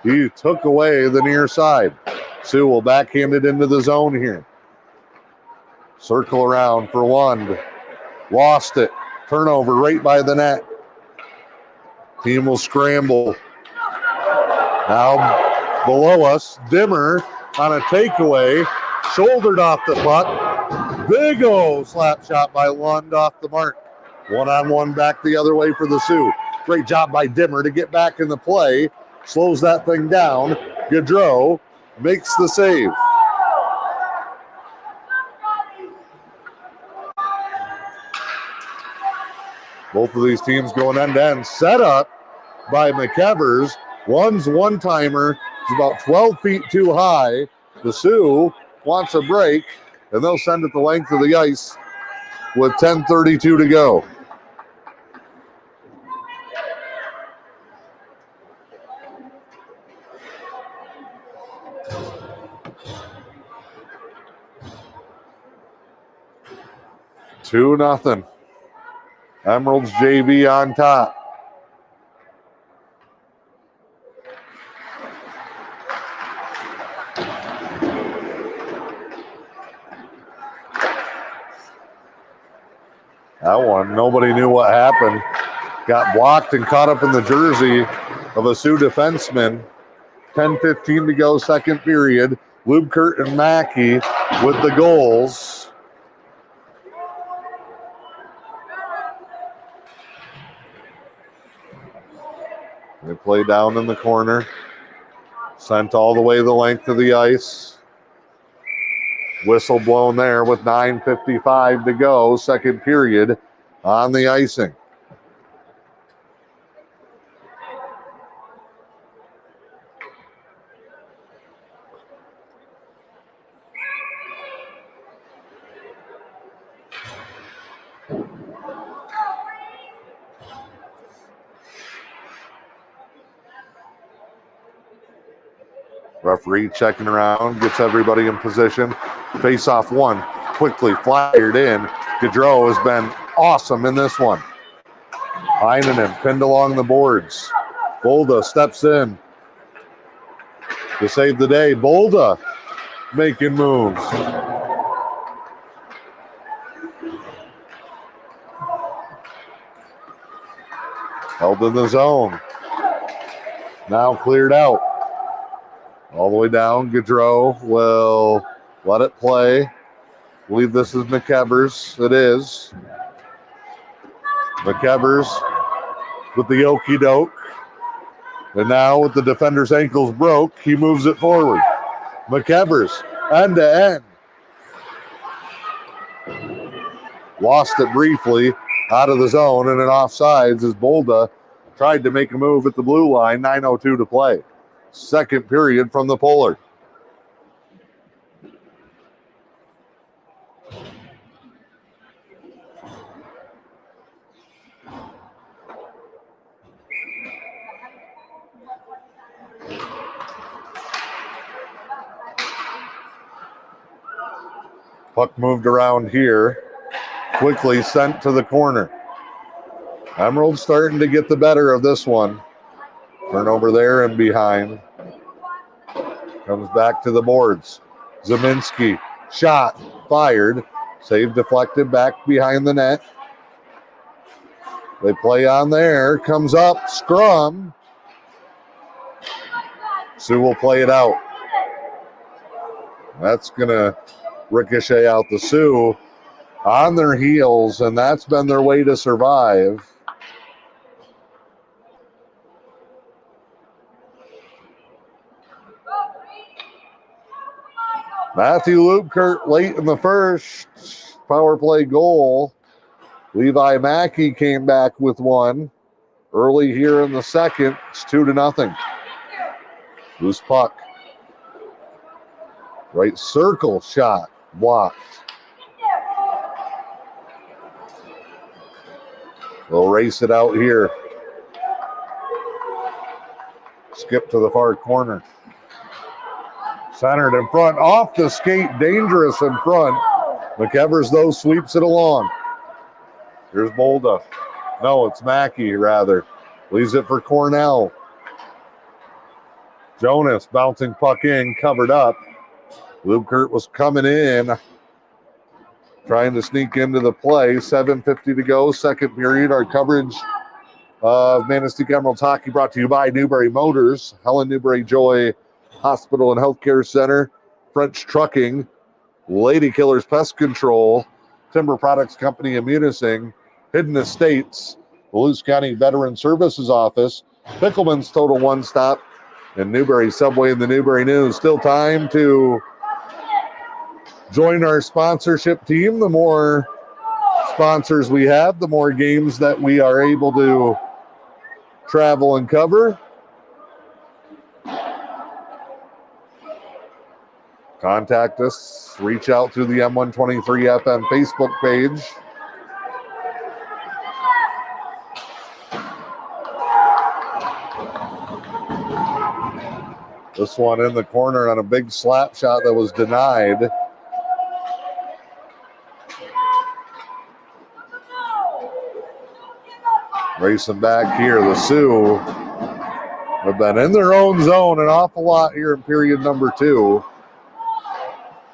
He took away the near side. Sioux will backhand it into the zone here. Circle around for Lund. Lost it. Turnover right by the net. Team will scramble. Now below us, Dimmer on a takeaway. Shouldered off the puck. Big O slap shot by Lund off the mark. 1-on-1 back the other way for the Sioux. Great job by Dimmer to get back in the play. Slows that thing down. Gaudreau makes the save. Both of these teams going end-to-end. Set up by McEvers. One's one-timer. It's about 12 feet too high. The Sioux wants a break, and they'll send it the length of the ice with 10:32 to go. Two nothing. Emeralds JV on top. That one, nobody knew what happened. Got blocked and caught up in the jersey of a Sioux defenseman. 10:15 to go, second period. Lubkert and Mackey with the goals. They play down in the corner. Sent all the way the length of the ice. Whistle blown there with 9:55 to go, second period on the icing. Referee checking around, gets everybody in position. Face off one, quickly fired in. Gaudreau has been awesome in this one. Heinonen pinned along the boards. Bolda steps in to save the day. Bolda making moves. Held in the zone. Now cleared out. All the way down, Gaudreau will let it play. I believe this is McEvers. It is. McEvers with the okie doke. And now with the defender's ankles broke, he moves it forward. McEvers, end to end. Lost it briefly out of the zone and an offsides as Bolda tried to make a move at the blue line. 9:02 to play. second period from the Puller. Puck moved around here. Quickly sent to the corner. Emerald starting to get the better of this one. Turnover there and behind. Comes back to the boards. Zeminski, shot, fired. Save deflected back behind the net. They play on there. Comes up, scrum. Soo will play it out. That's going to ricochet out the Soo on their heels, and that's been their way to survive. Matthew Lupkert late in the first power play goal. Levi Mackey came back with one early here in the second. It's 2-0. Loose puck. Right circle shot blocked. They'll race it out here. Skip to the far corner. Centered in front, off the skate, dangerous in front. McEvers, though, sweeps it along. Here's Bolda. No, it's Mackey, rather. Leaves it for Cornell. Jonas bouncing puck in, covered up. Lupkert was coming in, trying to sneak into the play. 7:50 to go, second period. Our coverage of Manistique Emeralds hockey brought to you by Newberry Motors, Helen Newberry Joy Hospital and Healthcare Center, French Trucking, Lady Killers Pest Control, Timber Products Company of Munising, Hidden Estates, the Luce County Veteran Services Office, Pickleman's Total One Stop, and Newberry Subway and the Newberry News. Still time to join our sponsorship team. The more sponsors we have, the more games that we are able to travel and cover. Contact us, reach out through the M123 FM Facebook page. This one in the corner on a big slap shot that was denied. Racing back here, the Sioux have been in their own zone an awful lot here in period number 2.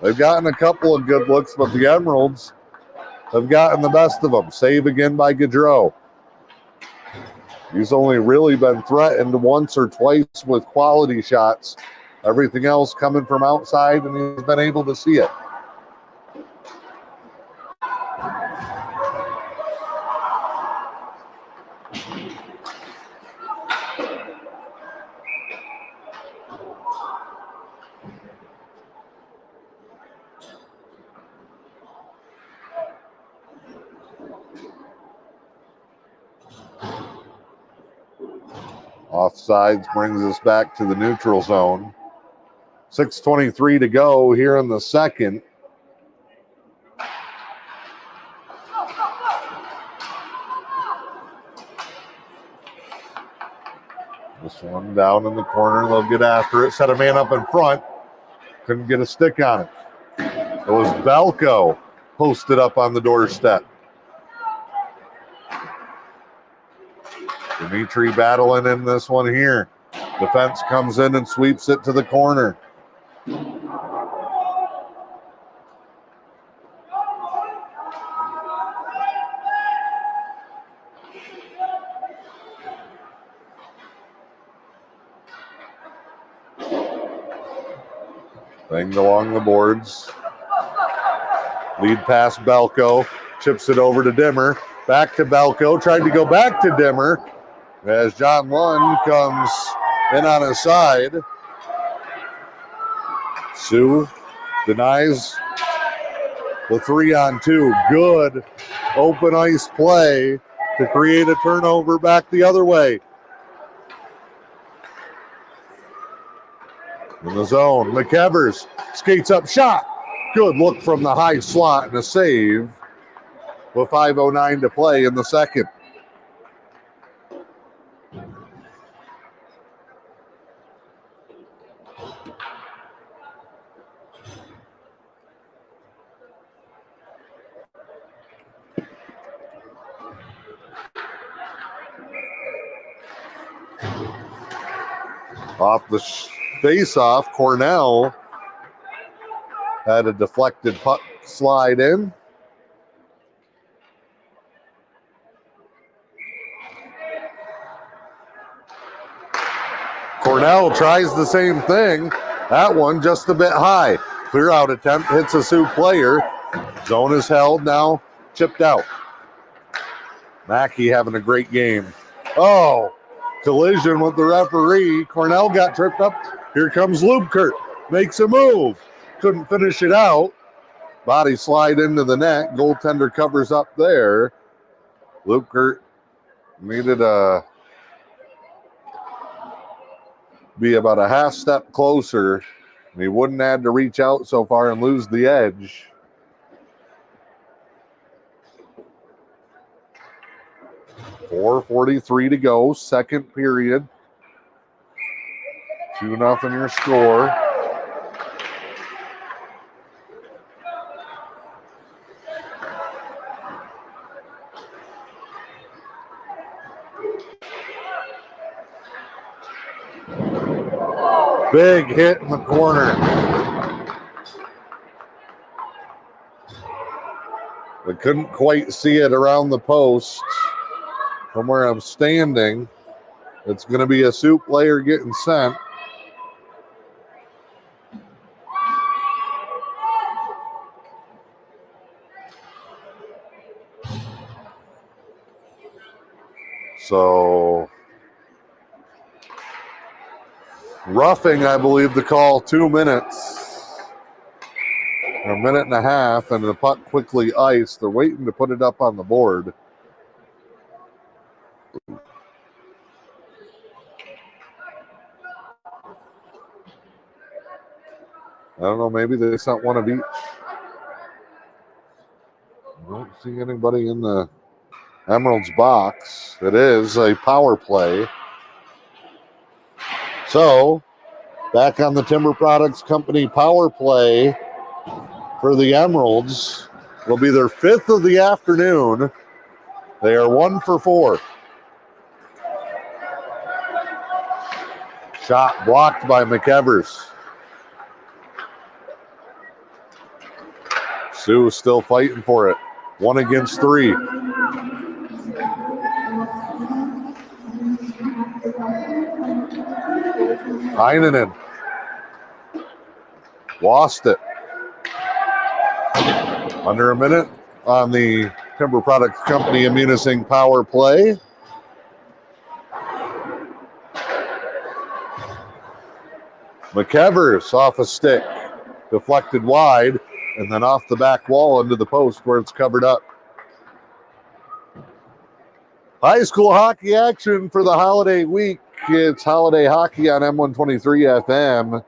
They've gotten a couple of good looks, but the Emeralds have gotten the best of them. Save again by Gaudreau. He's only really been threatened once or twice with quality shots. Everything else coming from outside, and he's been able to see it. Offsides brings us back to the neutral zone. 6:23 to go here in the second. This one down in the corner. They'll get after it. Set a man up in front. Couldn't get a stick on it. It was Belko posted up on the doorstep. Dimitri battling in this one here. Defense comes in and sweeps it to the corner. Banged along the boards. Lead pass Belko. Chips it over to Dimmer. Back to Belko. Tried to go back to Dimmer as John Lund comes in on his side. Sioux denies the 3-on-2. Good open ice play to create a turnover back the other way. In the zone, McEvers skates up, shot. Good look from the high slot and a save with 5:09 to play in the second. Off the face-off, Cornell had a deflected puck slide in. Cornell tries the same thing. That one just a bit high. Clear out attempt, hits a Sioux player. Zone is held, now chipped out. Mackey having a great game. Oh, collision with the referee. Cornell got tripped up. Here comes Lubkert. Makes a move. Couldn't finish it out. Body slide into the net. Goaltender covers up there. Lubkert needed to be about a half step closer. He wouldn't have to reach out so far and lose the edge. .4:43 to go, second period. 2-0 your score. Big hit in the corner. I couldn't quite see it around the post from where I'm standing. It's going to be a Sioux player getting sent. So, roughing, I believe, the call 2 minutes, or a minute and a half, and the puck quickly iced. They're waiting to put it up on the board. I don't know, maybe they sent one of each. I don't see anybody in the Emeralds box. It is a power play. So, back on the Timber Products Company power play for the Emeralds. Will be their 5th of the afternoon. They are 1 for 4. Shot blocked by McEvers. Sioux still fighting for it. 1 against 3. Heinonen lost it. Under a minute on the Timber Products Company of Munising power play. McEvers off a stick, deflected wide, and then off the back wall into the post where it's covered up. High school hockey action for the holiday week. It's holiday hockey on M123 FM.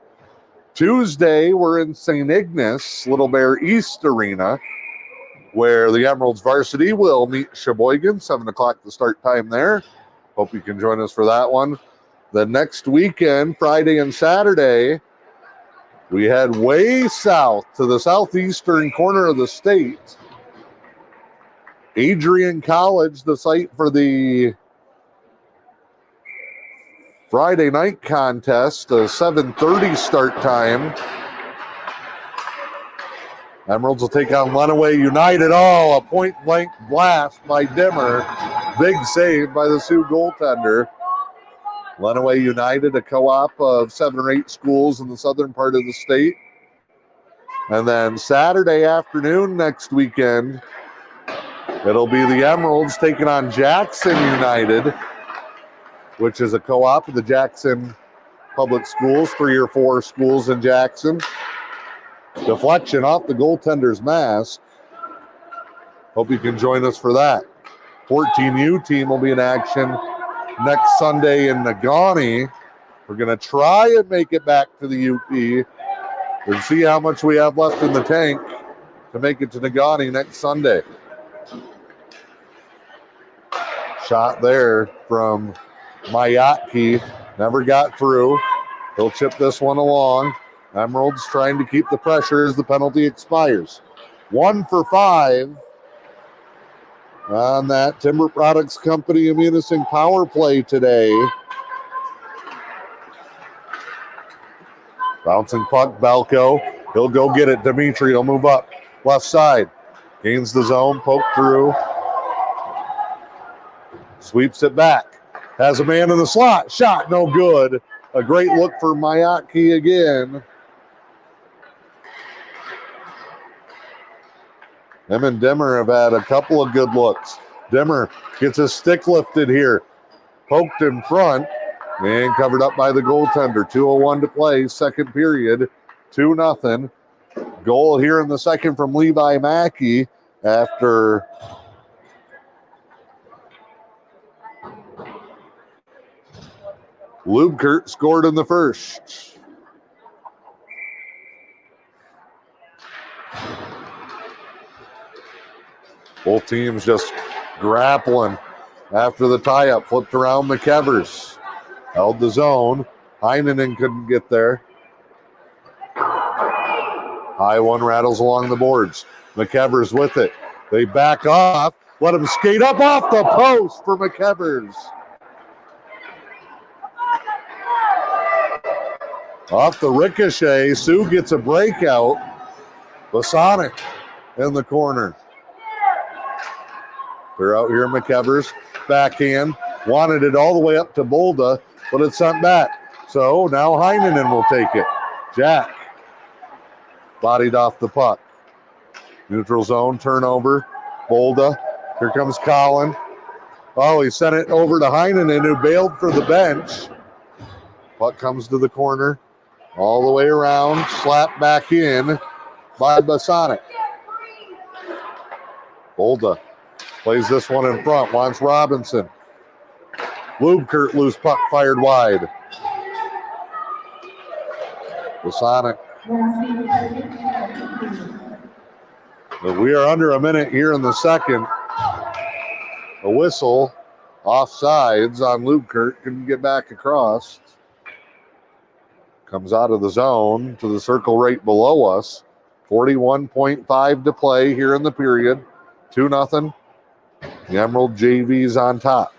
Tuesday, we're in St. Ignace, Little Bear East Arena, where the Emeralds varsity will meet Sheboygan, 7 o'clock the start time there. Hope you can join us for that one. The next weekend, Friday and Saturday, we head way south to the southeastern corner of the state. Adrian College, the site for the Friday night contest, a 7:30 start time. Emeralds will take on Lenawee United. Oh, a point-blank blast by Dimmer. Big save by the Sioux goaltender. Lenawee United, a co-op of 7 or 8 schools in the southern part of the state. And then Saturday afternoon next weekend, it'll be the Emeralds taking on Jackson United, which is a co-op of the Jackson Public Schools, 3 or 4 schools in Jackson. Deflection off the goaltender's mask. Hope you can join us for that. 14U team will be in action next Sunday in Negaunee We're going to try and make it back to the UP and see how much we have left in the tank to make it to Negaunee next Sunday. Shot there from Mayatki. Never got through. He'll chip this one along. Emeralds trying to keep the pressure as the penalty expires. 1 for 5 on that Timber Products Company of Munising power play today. Bouncing puck, Balco. He'll go get it. Dimitri will move up. Left side. Gains the zone, poke through. Sweeps it back. Has a man in the slot. Shot, no good. A great look for Mayatki again. Him and Dimmer have had a couple of good looks. Dimmer gets his stick lifted here. Poked in front and covered up by the goaltender. 2:01 to play, second period. 2-0. Goal here in the second from Levi Mackey after Lubkert scored in the first. Both teams just grappling after the tie-up. Flipped around McEvers. Held the zone. Heinonen couldn't get there. High one rattles along the boards. McEvers with it. They back off. Let him skate up off the post for McEvers. Off the ricochet, Soo gets a breakout. Bosonic in the corner. They're out here, McEvers. Backhand. Wanted it all the way up to Bolda, but it's sent back. So now Heinonen will take it. Jack. Bodied off the puck. Neutral zone, turnover. Bolda. Here comes Colin. Oh, he sent it over to Heinonen, who bailed for the bench. Puck comes to the corner. All the way around. Slapped back in by Bosonic. Bolda plays this one in front. Wants Robinson. Lubkert loose puck fired wide. Bosonic. We are under a minute here in the second. A whistle. Offsides on Lubkert. Couldn't get back across. Comes out of the zone to the circle right below us. 41.5 to play here in the period. 2-0. The Emerald JV's on top.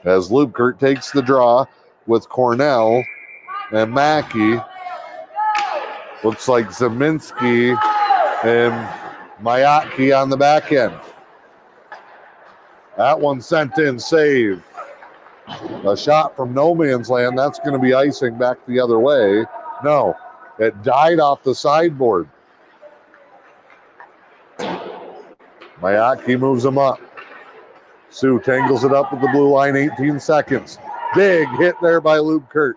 As Lubkert takes the draw with Cornell and Mackey. Looks like Zeminski and Mayatki on the back end. That one sent in, save. A shot from no man's land. That's going to be icing back the other way. No, it died off the sideboard. Mayatki moves him up. Soo tangles it up with the blue line, 18 seconds. Big hit there by Lubkert.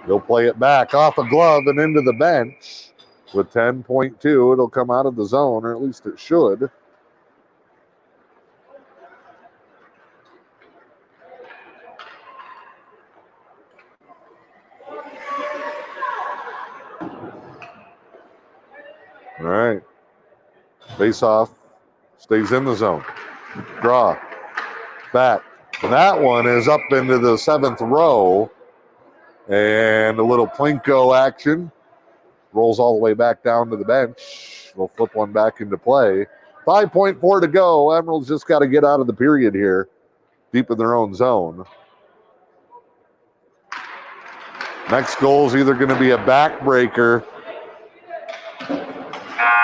He'll play it back off a glove and into the bench. With 10.2, it'll come out of the zone, or at least it should. All right. Face off. Stays in the zone. Draw. Back. And that one is up into the seventh row. And a little Plinko action. Rolls all the way back down to the bench. We'll flip one back into play. 5.4 to go. Emerald's just got to get out of the period here. Deep in their own zone. Next goal is either going to be a backbreaker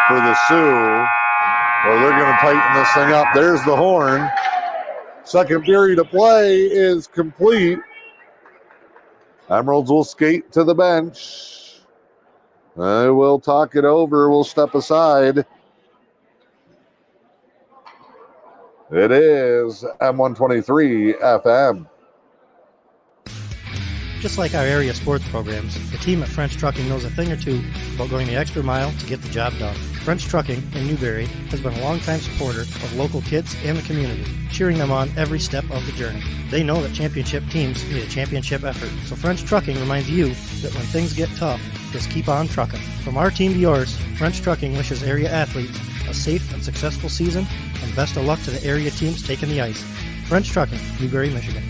for the Sioux, or they're going to tighten this thing up. There's the horn. Second period of play is complete. Emeralds will skate to the bench. We'll talk it over. We'll step aside. It is M123 FM. Just like our area sports programs, the team at French Trucking knows a thing or two about going the extra mile to get the job done. French Trucking in Newberry has been a longtime supporter of local kids and the community, cheering them on every step of the journey. They know that championship teams need a championship effort, so French Trucking reminds you that when things get tough, just keep on trucking. From our team to yours, French Trucking wishes area athletes a safe and successful season, and best of luck to the area teams taking the ice. French Trucking, Newberry, Michigan.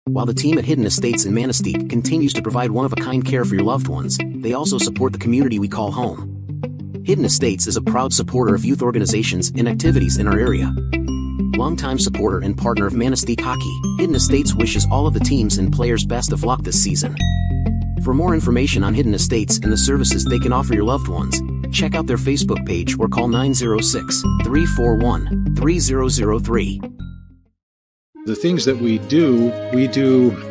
While the team at Hidden Estates in Manistique continues to provide one-of-a-kind care for your loved ones, they also support the community we call home. Hidden Estates is a proud supporter of youth organizations and activities in our area. Longtime supporter and partner of Manistique Hockey, Hidden Estates wishes all of the teams and players best of luck this season. For more information on Hidden Estates and the services they can offer your loved ones, check out their Facebook page or call 906-341-3003. The things that we do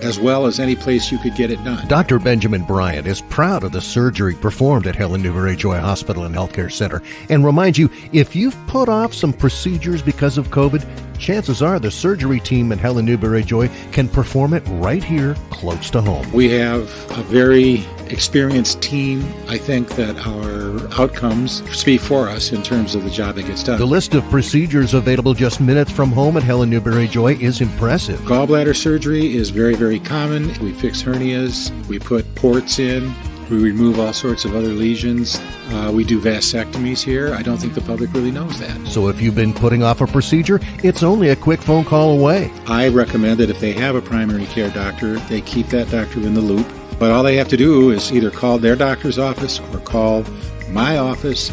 as well as any place you could get it done. Dr. Benjamin Bryant is proud of the surgery performed at Helen Newberry Joy Hospital and Healthcare Center and reminds you, if you've put off some procedures because of COVID, chances are the surgery team at Helen Newberry Joy can perform it right here close to home. We have a very experienced team. I think that our outcomes speak for us in terms of the job that gets done. The list of procedures available just minutes from home at Helen Newberry Joy is impressive. Gallbladder surgery is very, very common. We fix hernias. We put ports in. We remove all sorts of other lesions. We do vasectomies here. I don't think the public really knows that. So if you've been putting off a procedure, it's only a quick phone call away. I recommend that if they have a primary care doctor, they keep that doctor in the loop. But all they have to do is either call their doctor's office or call my office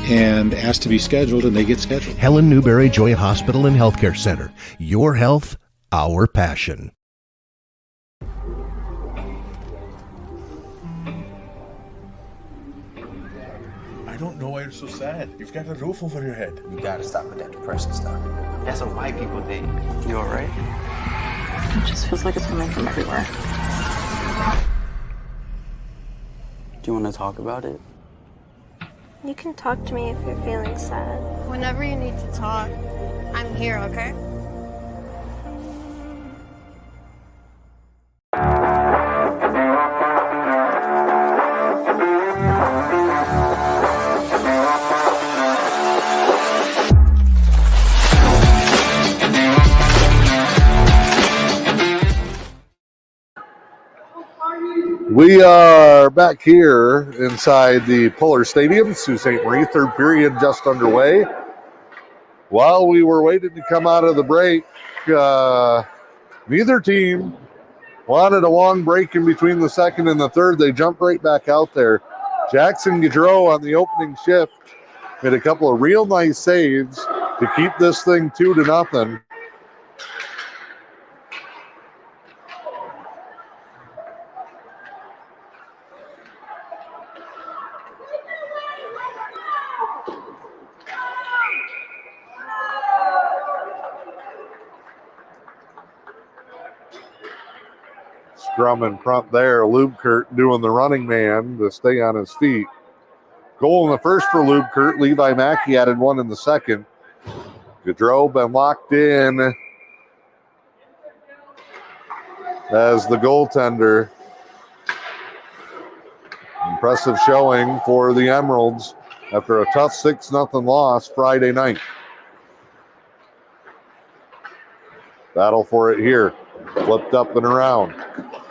and ask to be scheduled, and they get scheduled. Helen Newberry Joy Hospital and Healthcare Center. Your health, our passion. I don't know why you're so sad. You've got a roof over your head. You gotta stop with that depression stuff. That's what white people think. You alright? It just feels like it's coming from everywhere. Do you want to talk about it? You can talk to me if you're feeling sad. Whenever you need to talk, I'm here, okay? We are back here inside the Pullar Stadium, Sault Ste. Marie, third period just underway. While we were waiting to come out of the break, neither team wanted a long break in between the second and the third. They jumped right back out there. Jackson Gaudreau on the opening shift made a couple of real nice saves to keep this thing 2-0. Scrum in front there. Lubkert doing the running man to stay on his feet. Goal in the first for Lubkert. Levi Mackey added one in the second. Gaudreau been locked in as the goaltender. Impressive showing for the Emeralds after a tough 6-0 loss Friday night. Battle for it here. Flipped up and around.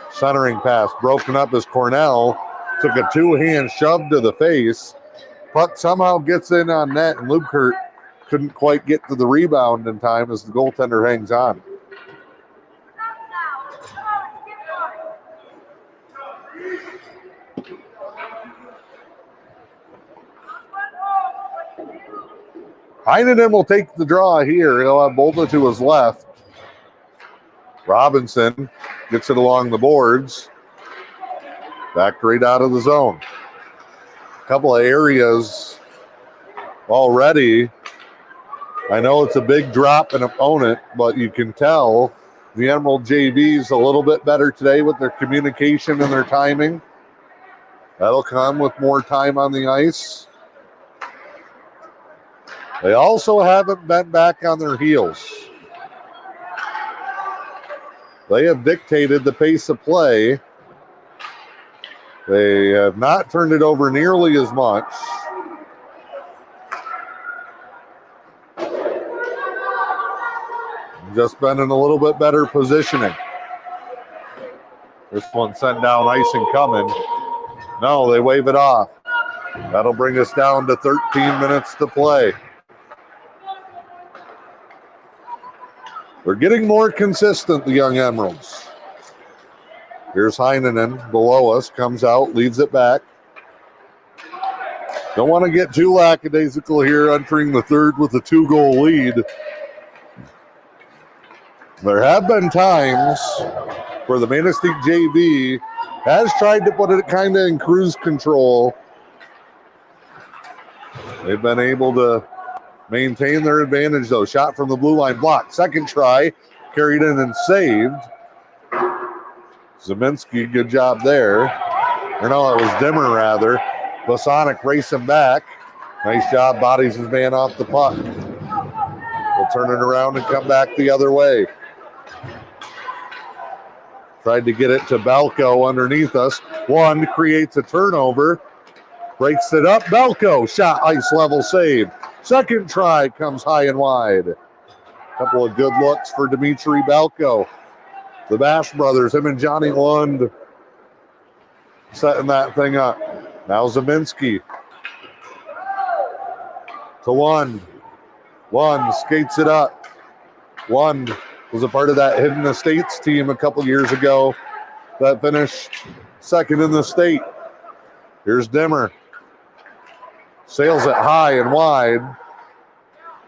Centering pass broken up as Cornell took a two-hand shove to the face. Puck somehow gets in on net, and Lubkert couldn't quite get to the rebound in time as the goaltender hangs on. Heinonen will take the draw here. He'll have Bolda to his left. Robinson gets it along the boards. Back right out of the zone. A couple of areas already. I know it's a big drop in opponent, but you can tell the Emerald JV's a little bit better today with their communication and their timing. That'll come with more time on the ice. They also haven't been back on their heels. They have dictated the pace of play. They have not turned it over nearly as much. just been in a little bit better positioning. This one sent down icing coming. No, they wave it off. That'll bring us down to 13 minutes to play. They're getting more consistent, the Young Emeralds. Here's Heinonen below us, comes out, leaves it back. Don't want to get too lackadaisical here, entering the third with a 2-goal lead. There have been times where the Manistique JV has tried to put it kind of in cruise control. They've been able to maintain their advantage, though. Shot from the blue line, blocked. Second try, carried in and saved. Zeminski, good job there. Or no, it was Dimmer, rather. Bosonic racing back. Nice job, bodies his man off the puck. We'll turn it around and come back the other way. Tried to get it to Belko underneath us. One creates a turnover. Breaks it up. Belko, shot, ice level save. Second try comes high and wide. Couple of good looks for Dimitri Belko. The Bash brothers, him and Johnny Lund, setting that thing up. Now Zeminski to Lund. Lund skates it up. Lund was a part of that Hidden Estates team a couple years ago that finished second in the state. Here's Dimmer. Sails it high and wide.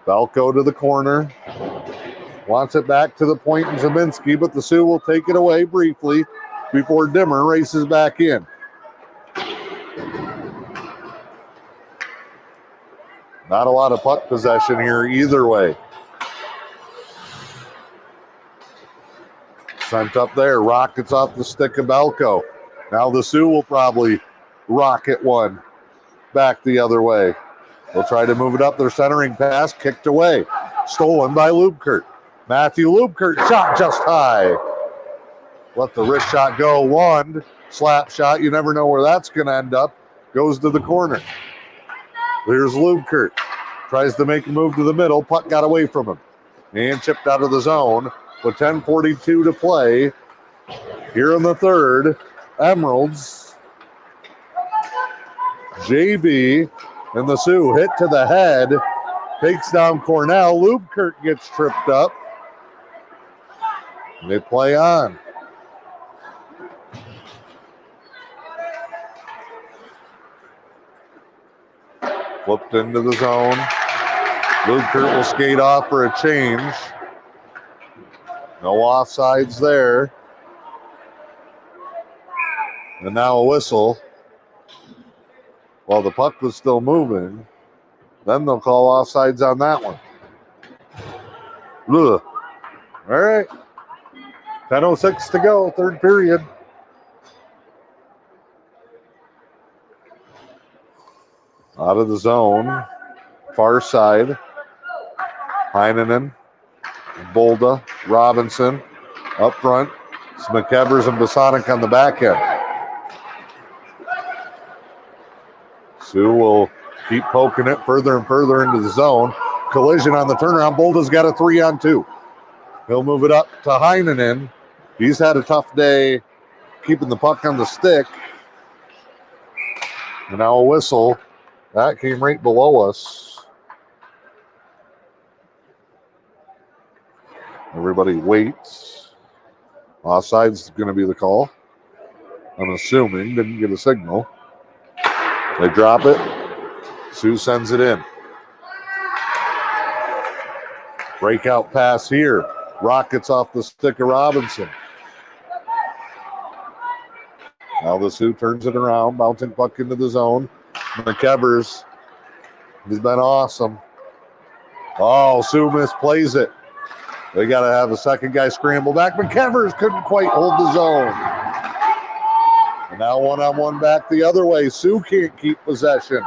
Belko to the corner. Wants it back to the point in Zeminski, but the Sioux will take it away briefly before Dimmer races back in. Not a lot of puck possession here either way. Sent up there, rockets off the stick of Belko. Now the Sioux will probably rocket one back the other way. They'll try to move it up. Their centering pass kicked away. Stolen by Lubkert. Matthew Lubkert shot just high. Let the wrist shot go. One slap shot. You never know where that's going to end up. Goes to the corner. Here's Lubkert. Tries to make a move to the middle. Puck got away from him. And chipped out of the zone with 10:42 to play. Here in the third, Emeralds. JB and the Sioux hit to the head. Takes down Cornell. Lubkert gets tripped up. They play on. Flipped into the zone. Lubkert will skate off for a change. No offsides there. And now a whistle. While the puck was still moving, then they'll call offsides on that one. Ugh. All right. 10:06 to go, third period. Out of the zone, far side. Heinonen, Bolda, Robinson, up front. It's McEvers and Bosonic on the back end. Sioux will keep poking it further and further into the zone. Collision on the turnaround. Bolda's got a 3-on-2. He'll move it up to Heinonen. He's had a tough day keeping the puck on the stick. And now a whistle. That came right below us. Everybody waits. Offside's is going to be the call. I'm assuming. Didn't get a signal. They drop it. Sioux sends it in. Breakout pass here. Rockets off the stick of Robinson. Now the Sioux turns it around. Bouncing puck into the zone. McEvers. He's been awesome. Oh, Sioux misplays it. They got to have a second guy scramble back. McEvers couldn't quite hold the zone. And now one-on-one back the other way. Sioux can't keep possession.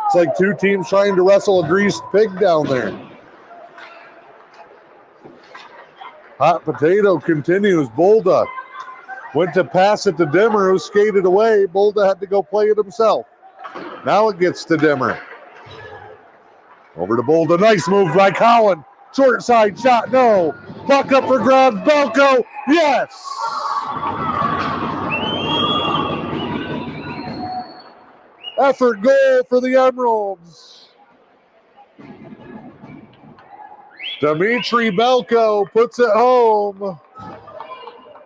It's like two teams trying to wrestle a greased pig down there. Hot potato continues. Bolda went to pass it to Dimmer, who skated away. Bolda had to go play it himself. Now it gets to Dimmer. Over to Bolda. Nice move by Cowan. Short side shot, no. Puck up for grabs, Belko, yes! Effort goal for the Emeralds. Dimitri Belko puts it home.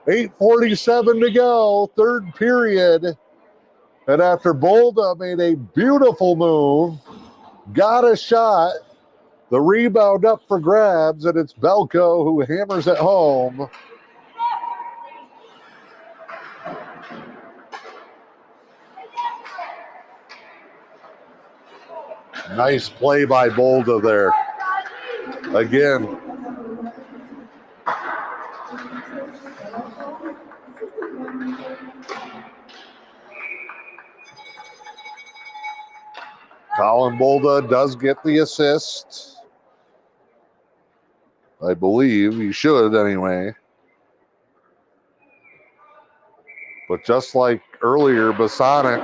8:47 to go, third period. And after Bolda made a beautiful move, got a shot, the rebound up for grabs, and it's Belko who hammers it home. Nice play by Bolda there. Again. Colin Bolda does get the assist. I believe he should anyway. But just like earlier, Bosonic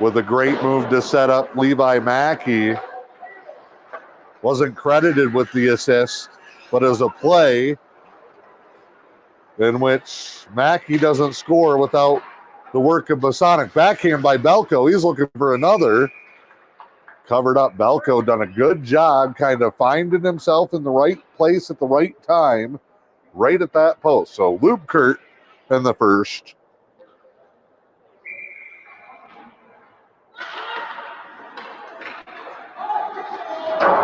with a great move to set up Levi Mackey. Wasn't credited with the assist, but as a play in which Mackey doesn't score without the work of Bosonic. Backhand by Belko. He's looking for another. Covered up. Belko done a good job kind of finding himself in the right place at the right time, right at that post. So Luke Kurt in the first.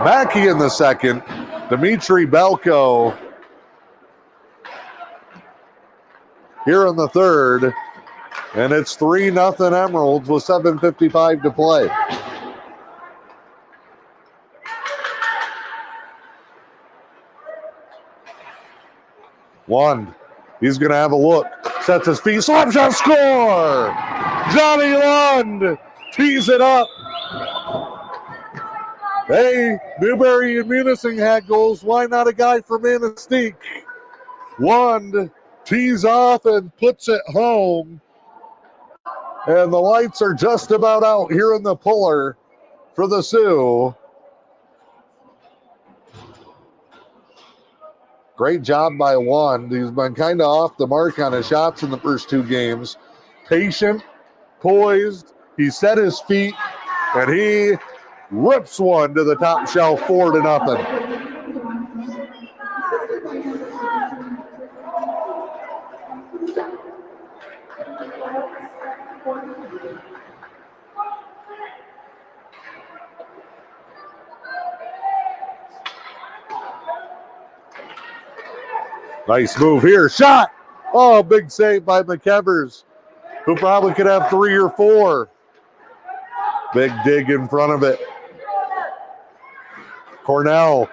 Mackey in the second. Dimitri Belko here in the third. And it's 3-0 Emeralds with 7:55 to play. Lund, he's going to have a look. Sets his feet, slap shot, score! Johnny Lund tees it up. Hey, Newberry and Munising had goals. Why not a guy from Manistique? Lund tees off and puts it home. And the lights are just about out here in the Puller for the Sioux. Great job by Lund. He's been kind of off the mark on his shots in the first two games. Patient, poised, he set his feet, and he rips one to the top shelf, 4-0. Nice move here. Shot. Oh, big save by McEvers, who probably could have 3 or 4. Big dig in front of it. Cornell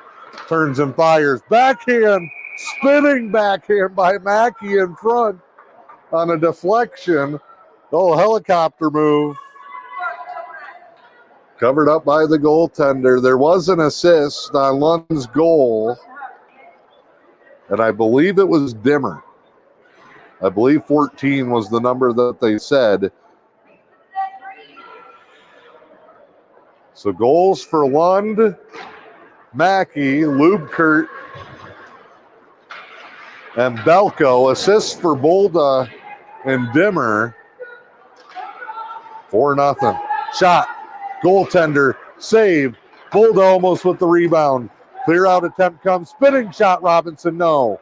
turns and fires. Backhand, spinning backhand by Mackey in front on a deflection. Oh, helicopter move. Covered up by the goaltender. There was an assist on Lund's goal. And I believe it was Dimmer. I believe 14 was the number that they said. So goals for Lund, Mackey, Lubkert, and Belko. Assists for Bolda and Dimmer. 4-0. Shot, goaltender, save. Bolda almost with the rebound. Clear out attempt comes, spinning shot, Robinson, no.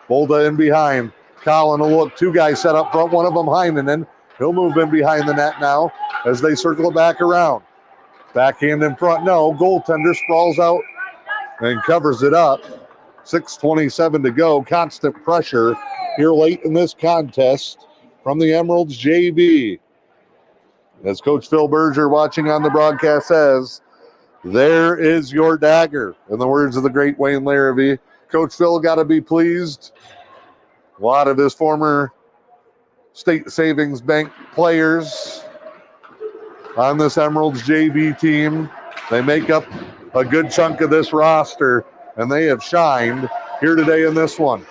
Bolda in behind. Colin a look, 2 guys set up front, one of them Heinonen. He'll move in behind the net now as they circle it back around. Backhand in front, no. Goaltender sprawls out and covers it up. 6:27 to go, constant pressure here late in this contest from the Emeralds JV. As Coach Phil Berger watching on the broadcast says, there is your dagger, in the words of the great Wayne Larrabee. Coach Phil got to be pleased. A lot of his former State Savings Bank players on this Emeralds JV team. They make up a good chunk of this roster, and they have shined here today in this one.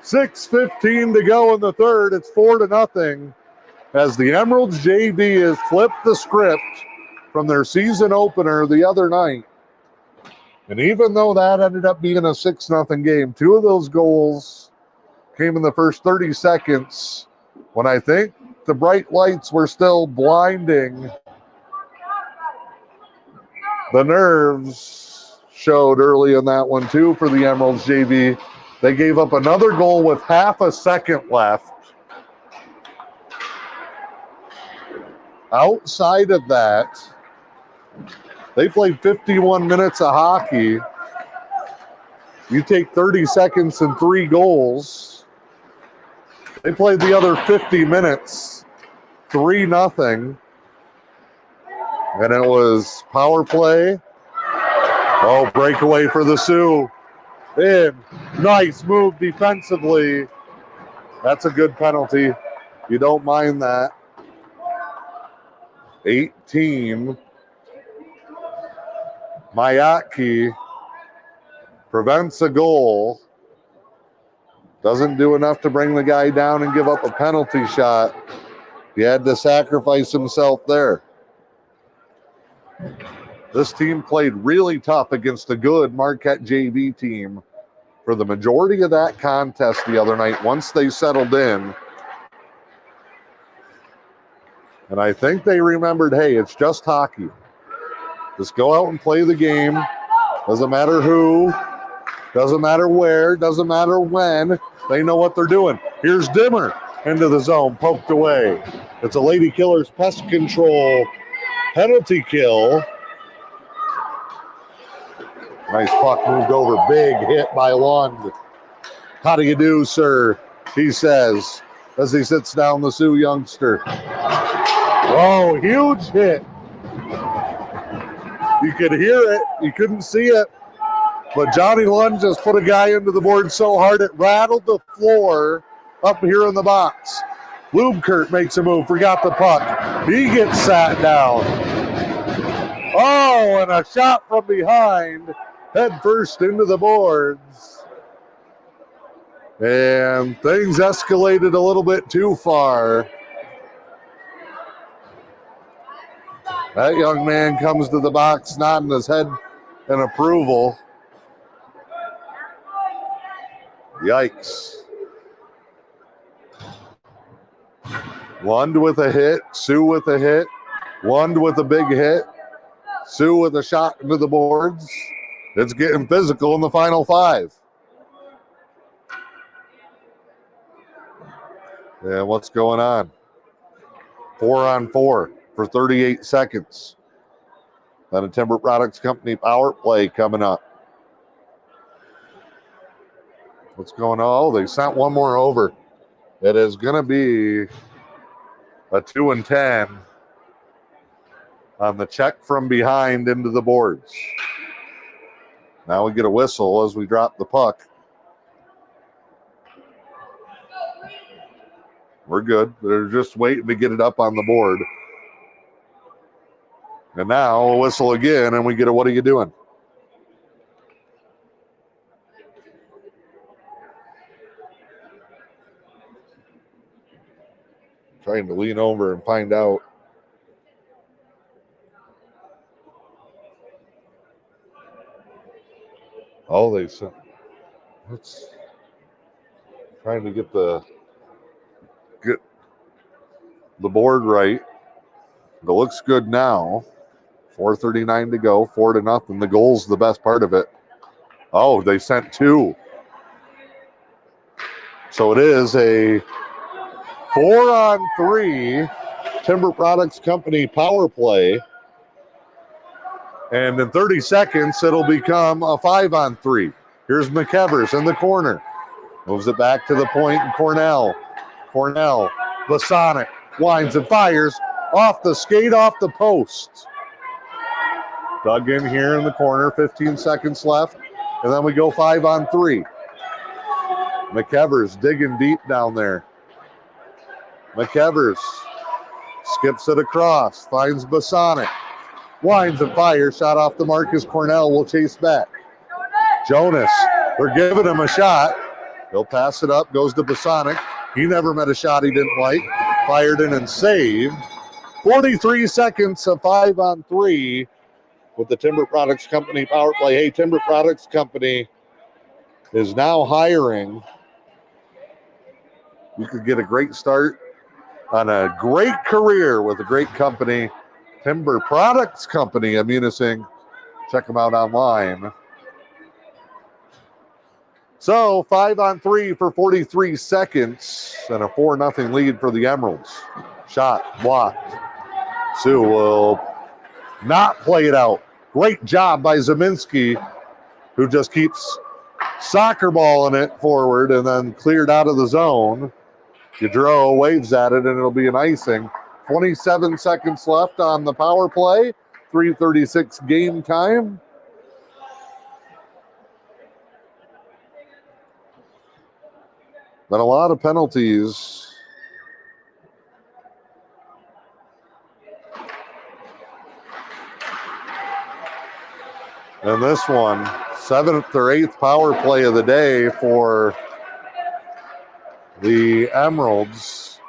6:15 to go in the third. It's 4-0. As the Emeralds JV has flipped the script from their season opener the other night And even though that ended up being a 6-0 game, 2 of those goals came in the first 30 seconds when I think the bright lights were still blinding. The nerves showed early in that one too for the Emeralds JV. They gave up another goal with half a second left. Outside of that, they played 51 minutes of hockey. You take 30 seconds and 3 goals. They played the other 50 minutes, 3-0. And it was power play. Oh, breakaway for the Sioux. In. Nice move defensively. That's a good penalty. You don't mind that. 18. Mayaki prevents a goal. Doesn't do enough to bring the guy down and give up a penalty shot. He had to sacrifice himself there. This team played really tough against a good Marquette JV team for the majority of that contest the other night once they settled in. And I think they remembered, hey, it's just hockey. Just go out and play the game. Doesn't matter who, doesn't matter where, doesn't matter when. They know what they're doing. Here's Dimmer into the zone, poked away. It's a Lady Killers pest control penalty kill. Nice puck moved over. Big hit by Lund. How do you do, sir? He says as he sits down the Sioux youngster. Oh, huge hit. You could hear it. You couldn't see it. But Johnny Lund just put a guy into the board so hard it rattled the floor up here in the box. Lubkert makes a move. Forgot the puck. He gets sat down. Oh, and a shot from behind. Head first into the boards. And things escalated a little bit too far. That young man comes to the box nodding his head in approval. Yikes. Lund with a hit, Sioux with a hit, Lund with a big hit, Sioux with a shot into the boards. It's getting physical in the final 5. Yeah, what's going on? 4-on-4 for 38 seconds. Then a Timber Products Company power play coming up. What's going on? Oh, they sent one more over. It is going to be a 2-10 on the check from behind into the boards. Now we get a whistle as we drop the puck. We're good. They're just waiting to get it up on the board. And now a whistle again, and we get a what are you doing? Trying to lean over and find out. Oh, they sent. Let's trying to get the board right. It looks good now. 4:39 to go, 4-0. The goal's the best part of it. Oh, they sent 2. So it is a 4-on-3 Timber Products Company power play. And in 30 seconds, it'll become a 5-on-3. Here's McEvers in the corner. Moves it back to the point, and Cornell, Basonic, winds and fires off the skate, off the post. Dug in here in the corner, 15 seconds left, and then we go 5-on-3. McEvers digging deep down there. McEvers skips it across, finds Basonic, winds and fires, shot off the mark as Cornell will chase back. Jonas, they're giving him a shot. He'll pass it up, goes to Basonic. He never met a shot he didn't like. Fired in and saved. 43 seconds of 5-on-3. with the Timber Products Company power play. Hey, Timber Products Company is now hiring. You could get a great start on a great career with a great company, Timber Products Company of Munising. Check them out online. So 5-on-3 for 43 seconds and a 4-0 lead for the Emeralds. Shot blocked. Soo will not play it out. Great job by Zeminski, who just keeps soccer balling it forward and then cleared out of the zone. Gaudreau waves at it and it'll be an icing. 27 seconds left on the power play. 3:36 game time. Been a lot of penalties. And this one, 7th or 8th power play of the day for the Emeralds.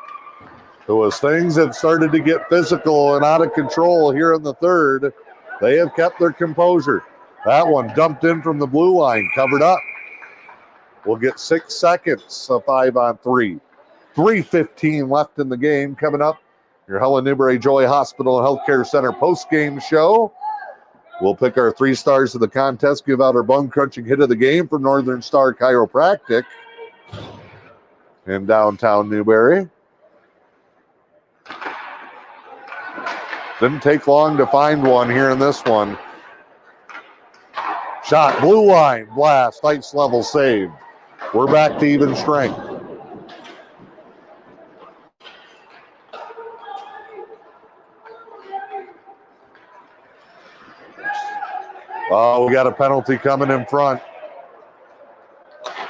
So as things have started to get physical and out of control here in the third, they have kept their composure. That one dumped in from the blue line, covered up. We'll get 6 seconds of 5-on-3. 3:15 left in the game. Coming up, your Helen Newberry Joy Hospital and Healthcare Center post-game show. We'll pick our 3 stars of the contest, give out our bone-crunching hit of the game from Northern Star Chiropractic in downtown Newberry. Didn't take long to find one here in this one. Shot, blue line, blast, ice level saved. We're back to even strength. Oh, we got a penalty coming in front.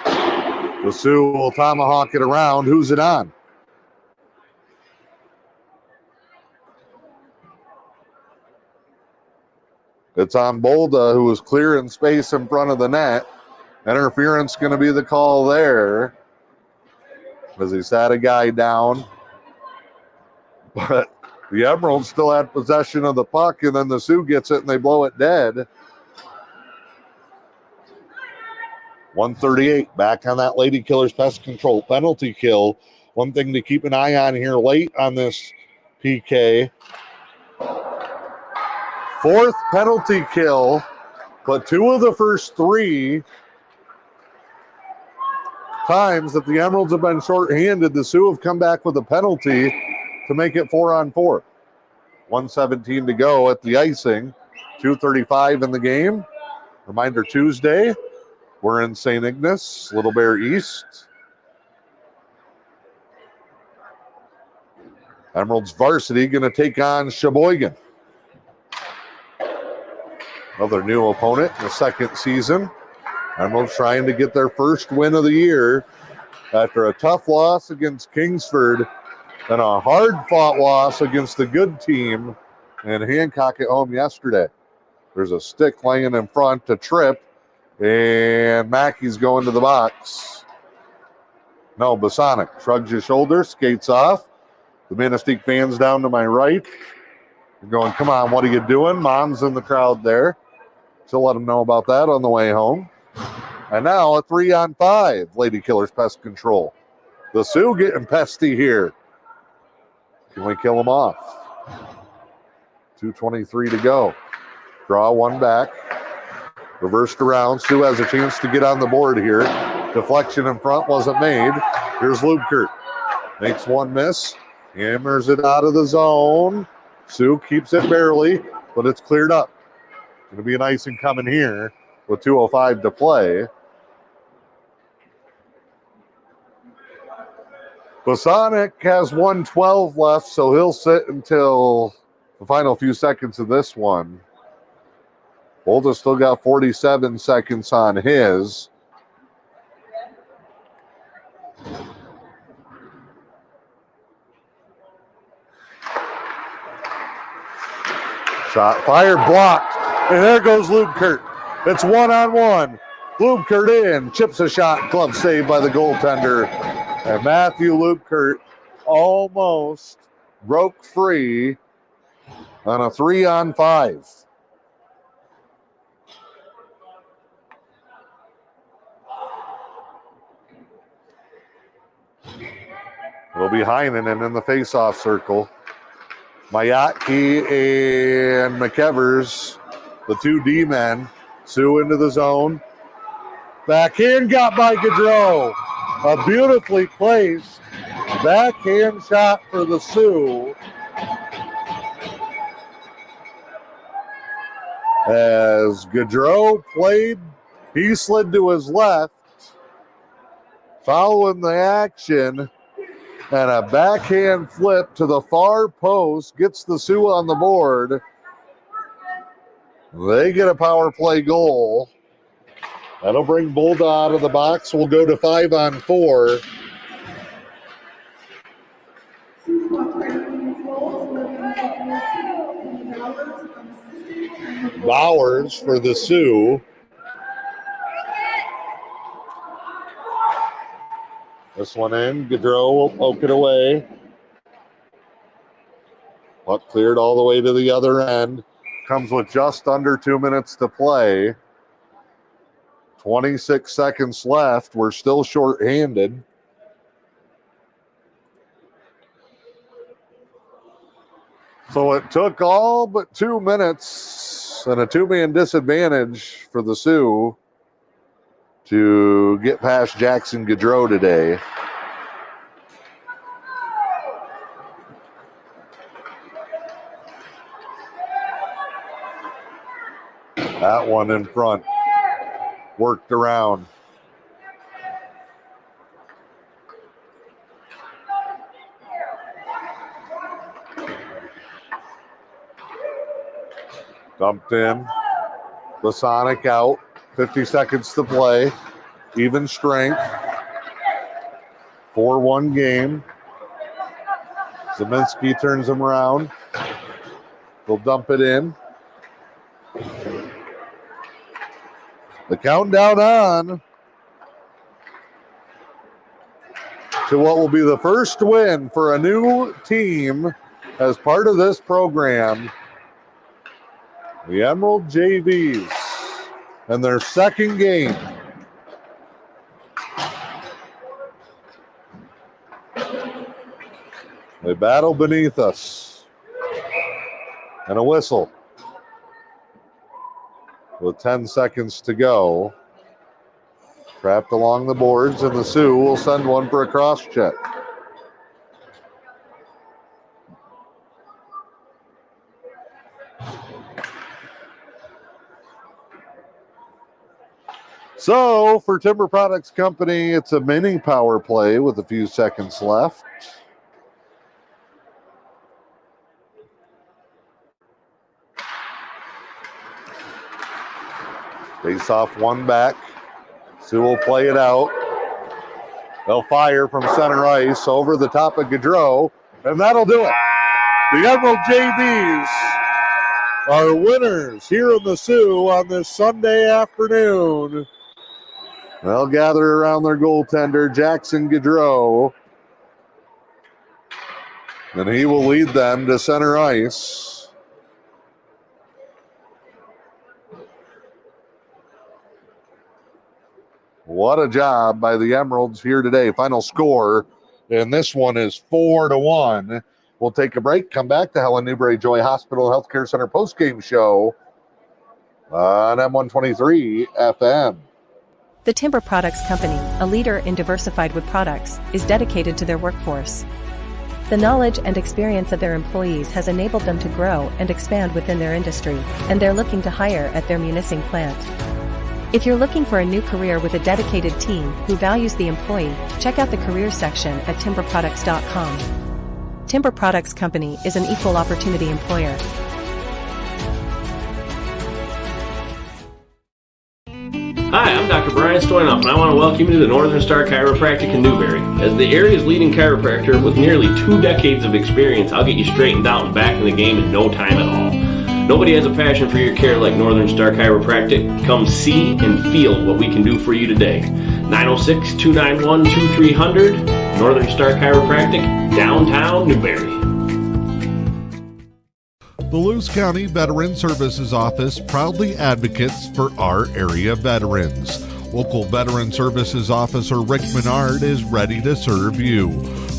The Sioux will tomahawk it around. Who's it on? It's on Bolda, who was clearing space in front of the net. Interference going to be the call there as he sat a guy down. But the Emeralds still had possession of the puck, and then the Sioux gets it and they blow it dead. 138 back on that Lady Killers Pest Control penalty kill. One thing to keep an eye on here late on this PK. 4th penalty kill, but 2 of the first 3 times that the Emeralds have been shorthanded, the Sioux have come back with a penalty to make it 4-on-4. 1:17 to go at the icing. 2:35 in the game. Reminder Tuesday, we're in St. Ignace, Little Bear East. Emeralds varsity going to take on Sheboygan. Another new opponent in the second season. Emeralds trying to get their first win of the year after a tough loss against Kingsford and a hard-fought loss against the good team in Hancock at home yesterday. There's a stick laying in front to trip, and Mackey's going to the box. No, Bosonic shrugs his shoulders, skates off. The Manistique fans down to my right. They're going, come on, what are you doing? Mom's in the crowd there. She'll let them know about that on the way home. And now a 3-on-5, Lady Killers Pest Control. The Sioux getting pesty here. Can we kill them off? 2:23 to go. Draw one back. Reversed around. Sioux has a chance to get on the board here. Deflection in front wasn't made. Here's Lubkert. Makes one miss. Hammers it out of the zone. Sioux keeps it barely, but it's cleared up. Going to be an icing coming here with 2:05 to play. Bosonic has 1:12 left, so he'll sit until the final few seconds of this one. Bolda still got 47 seconds on his. Shot fired, blocked, and there goes Lubkert. It's 1-on-1. Lubkert in, chips a shot, glove saved by the goaltender. And Matthew Lubkert almost broke free on a 3-on-5. will be Heinen in the face-off circle. Mayatki and McEvers, the two D-men. Soo into the zone. Backhand got by Gaudreau. A beautifully placed backhand shot for the Sioux. As Gaudreau played, he slid to his left, following the action, and a backhand flip to the far post gets the Sioux on the board. They get a power play goal. That'll bring Bulda out of the box. We'll go to 5-on-4. Bowers for the Sioux. This one in. Gaudreau will poke it away. Puck cleared all the way to the other end. Comes with just under 2 minutes to play. 26 seconds left. We're still shorthanded. So it took all but 2 minutes and a two-man disadvantage for the Sioux to get past Jackson Gaudreau today. That one in front. Worked around. Dumped in. Lasonic out. 50 seconds to play. Even strength. 4-1 game. Zeminski turns him around. They'll dump it in. The countdown on to what will be the first win for a new team as part of this program. The Emerald JVs and their second game. They battle beneath us. And a whistle. With 10 seconds to go. Trapped along the boards, and the Sioux will send one for a cross check. So for Timber Products Company, it's a mini power play with a few seconds left. Face off one back. Sioux will play it out. They'll fire from center ice over the top of Gaudreau, and that'll do it. The Emerald JVs are winners here in the Sioux on this Sunday afternoon. They'll gather around their goaltender, Jackson Gaudreau, and he will lead them to center ice. What a job by the Emeralds here today. Final score, and this one is 4-1. We'll take a break, come back to Helen Newberry Joy Hospital Healthcare Center postgame show on M123 FM. The Timber Products Company, a leader in diversified wood products, is dedicated to their workforce. The knowledge and experience of their employees has enabled them to grow and expand within their industry, and they're looking to hire at their Manistique plant. If you're looking for a new career with a dedicated team who values the employee, check out the careers section at timberproducts.com. Timber Products Company is an equal opportunity employer. Hi, I'm Dr. Brian Stoynoff, and I want to welcome you to the Northern Star Chiropractic in Newberry. As the area's leading chiropractor with nearly 2 decades of experience, I'll get you straightened out and back in the game in no time at all. Nobody has a passion for your care like Northern Star Chiropractic. Come see and feel what we can do for you today. 906-291-2300, Northern Star Chiropractic, downtown Newberry. The Lewis County Veteran Services Office proudly advocates for our area veterans. Local Veteran Services Officer Rick Menard is ready to serve you.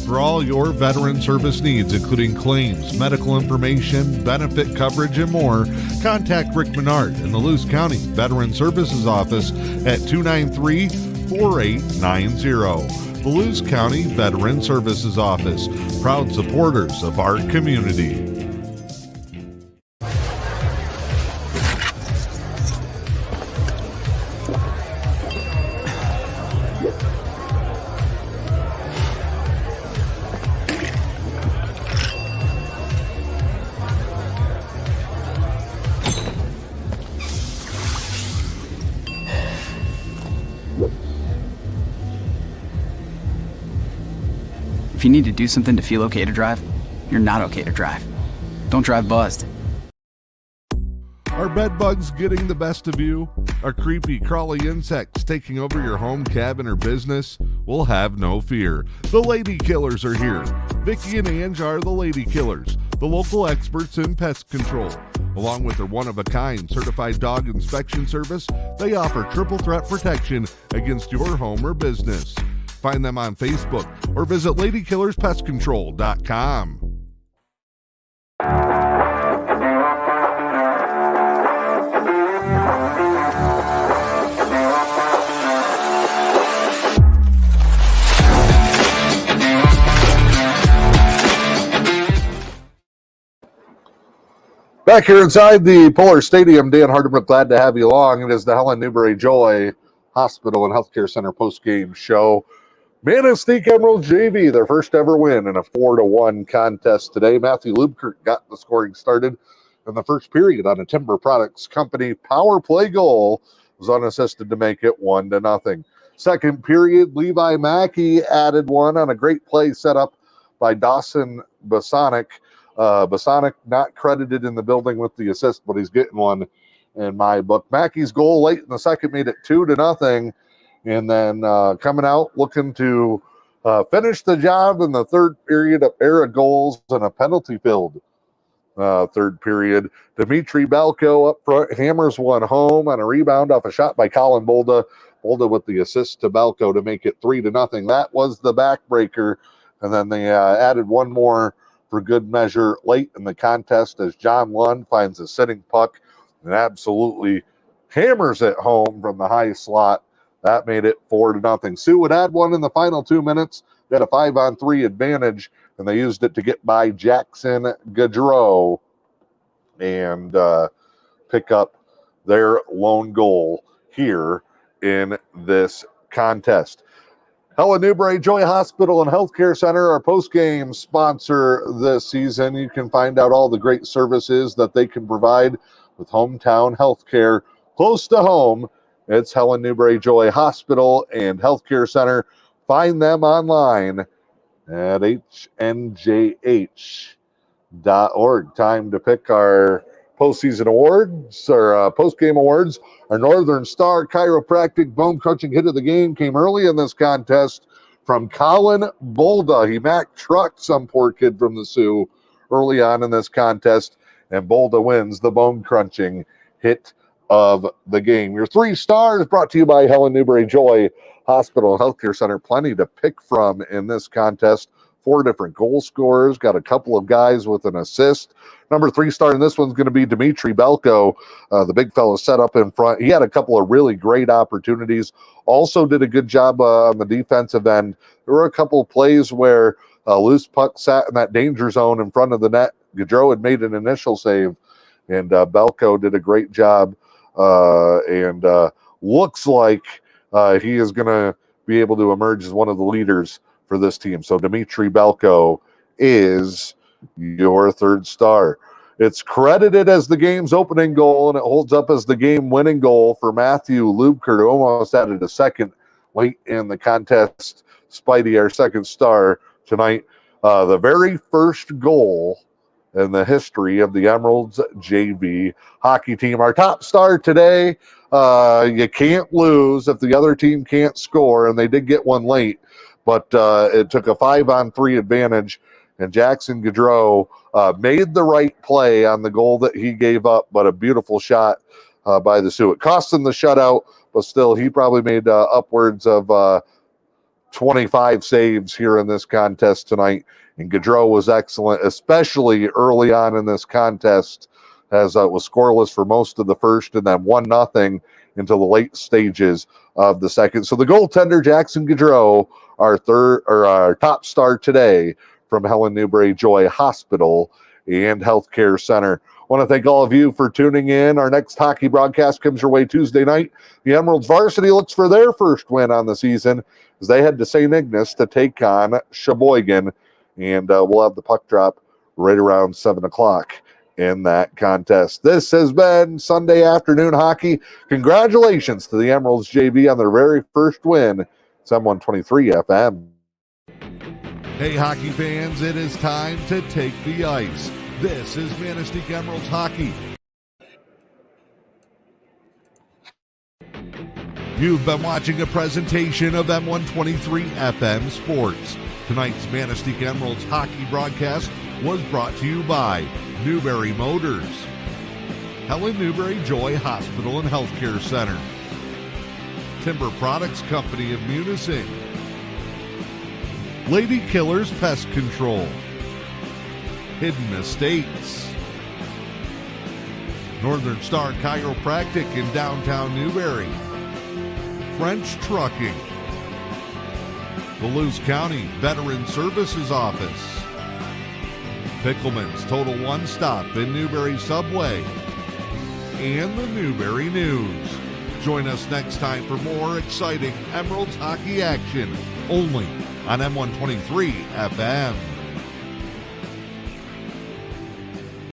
For all your veteran service needs, including claims, medical information, benefit coverage, and more, contact Rick Menard in the Luce County Veteran Services Office at 293-4890. The Luce County Veteran Services Office, proud supporters of our community. If you need to do something to feel okay to drive, you're not okay to drive. Don't drive buzzed. Are bed bugs getting the best of you? Are creepy, crawly insects taking over your home, cabin, or business? Well, have no fear. The Lady Killers are here. Vicki and Ange are the Lady Killers, the local experts in pest control. Along with their one-of-a-kind certified dog inspection service, they offer triple threat protection against your home or business. Find them on Facebook or visit ladykillerspestcontrol.com. Back here inside the Pullar Stadium, Dan Hardeman, glad to have you along. It is the Helen Newberry Joy Hospital and Healthcare Center post-game show. Manistique Emerald JV, their first ever win in a 4-1 contest today. Matthew Lubkert got the scoring started in the first period on a Timber Products Company power play goal. Was unassisted to make it 1-0. Second period, Levi Mackey added one on a great play set up by Dawson Bosonic. Bosonic not credited in the building with the assist, but he's getting one in my book. Mackey's goal late in the second made it 2-0. And then coming out looking to finish the job in the third period, a pair of goals and a penalty-filled third period. Dimitri Balco up front hammers one home on a rebound off a shot by Colin Bolda. Bolda with the assist to Balco to make it 3-0. That was the backbreaker. And then they added one more for good measure late in the contest as John Lund finds a sitting puck and absolutely hammers it home from the high slot. That made it 4-0. Sioux would add one in the final 2 minutes. They had a 5-on-3 advantage, and they used it to get by Jackson Gaudreau and pick up their lone goal here in this contest. Helen Newberry Joy Hospital and Healthcare Center, our post-game sponsor this season. You can find out all the great services that they can provide with hometown healthcare close to home. It's Helen Newberry Joy Hospital and Healthcare Center. Find them online at hnjh.org. Time to pick our postseason awards, or post-game awards. Our Northern Star Chiropractic Bone Crunching Hit of the Game came early in this contest from Colin Bolda. He Mack trucked some poor kid from the Sioux early on in this contest, and Bolda wins the Bone Crunching Hit of the game. Your 3 stars brought to you by Helen Newberry Joy Hospital and Healthcare Center. Plenty to pick from in this contest. 4 different goal scorers. Got a couple of guys with an assist. Number 3 star in this one's going to be Dimitri Belko, the big fellow set up in front. He had a couple of really great opportunities. Also did a good job on the defensive end. There were a couple of plays where loose puck sat in that danger zone in front of the net. Gaudreau had made an initial save, and Belko did a great job. And looks like he is going to be able to emerge as one of the leaders for this team. So Dimitri Belko is your 3rd star. It's credited as the game's opening goal, and it holds up as the game-winning goal for Matthew Lubkert, who almost added a second late in the contest. Spidey, our 2nd star tonight. The very first goal in the history of the Emeralds JV hockey team. Our top star today, you can't lose if the other team can't score, and they did get one late, but it took a 5-on-3 advantage, and Jackson Gaudreau made the right play on the goal that he gave up, but a beautiful shot by the Sioux. It cost them the shutout, but still, he probably made upwards of 25 saves here in this contest tonight. And Gaudreau was excellent, especially early on in this contest, as it was scoreless for most of the first and then 1-0 until the late stages of the second. So the goaltender, Jackson Gaudreau, our top star today from Helen Newberry Joy Hospital and Healthcare Center. I want to thank all of you for tuning in. Our next hockey broadcast comes your way Tuesday night. The Emeralds varsity looks for their first win on the season as they head to St. Ignace to take on Sheboygan. And we'll have the puck drop right around 7 o'clock in that contest. This has been Sunday Afternoon Hockey. Congratulations to the Emeralds JV on their very first win. It's M123 FM. Hey, hockey fans, it is time to take the ice. This is Manistique Emeralds Hockey. You've been watching a presentation of M123 FM Sports. Tonight's Manistique Emeralds hockey broadcast was brought to you by Newberry Motors, Helen Newberry Joy Hospital and Healthcare Center, Timber Products Company of Munising, Lady Killers Pest Control, Hidden Estates, Northern Star Chiropractic in downtown Newberry, French Trucking, the Lewis County Veteran Services Office, Pickleman's Total One Stop in Newberry Subway, and the Newberry News. Join us next time for more exciting Emeralds hockey action, only on M123 FM.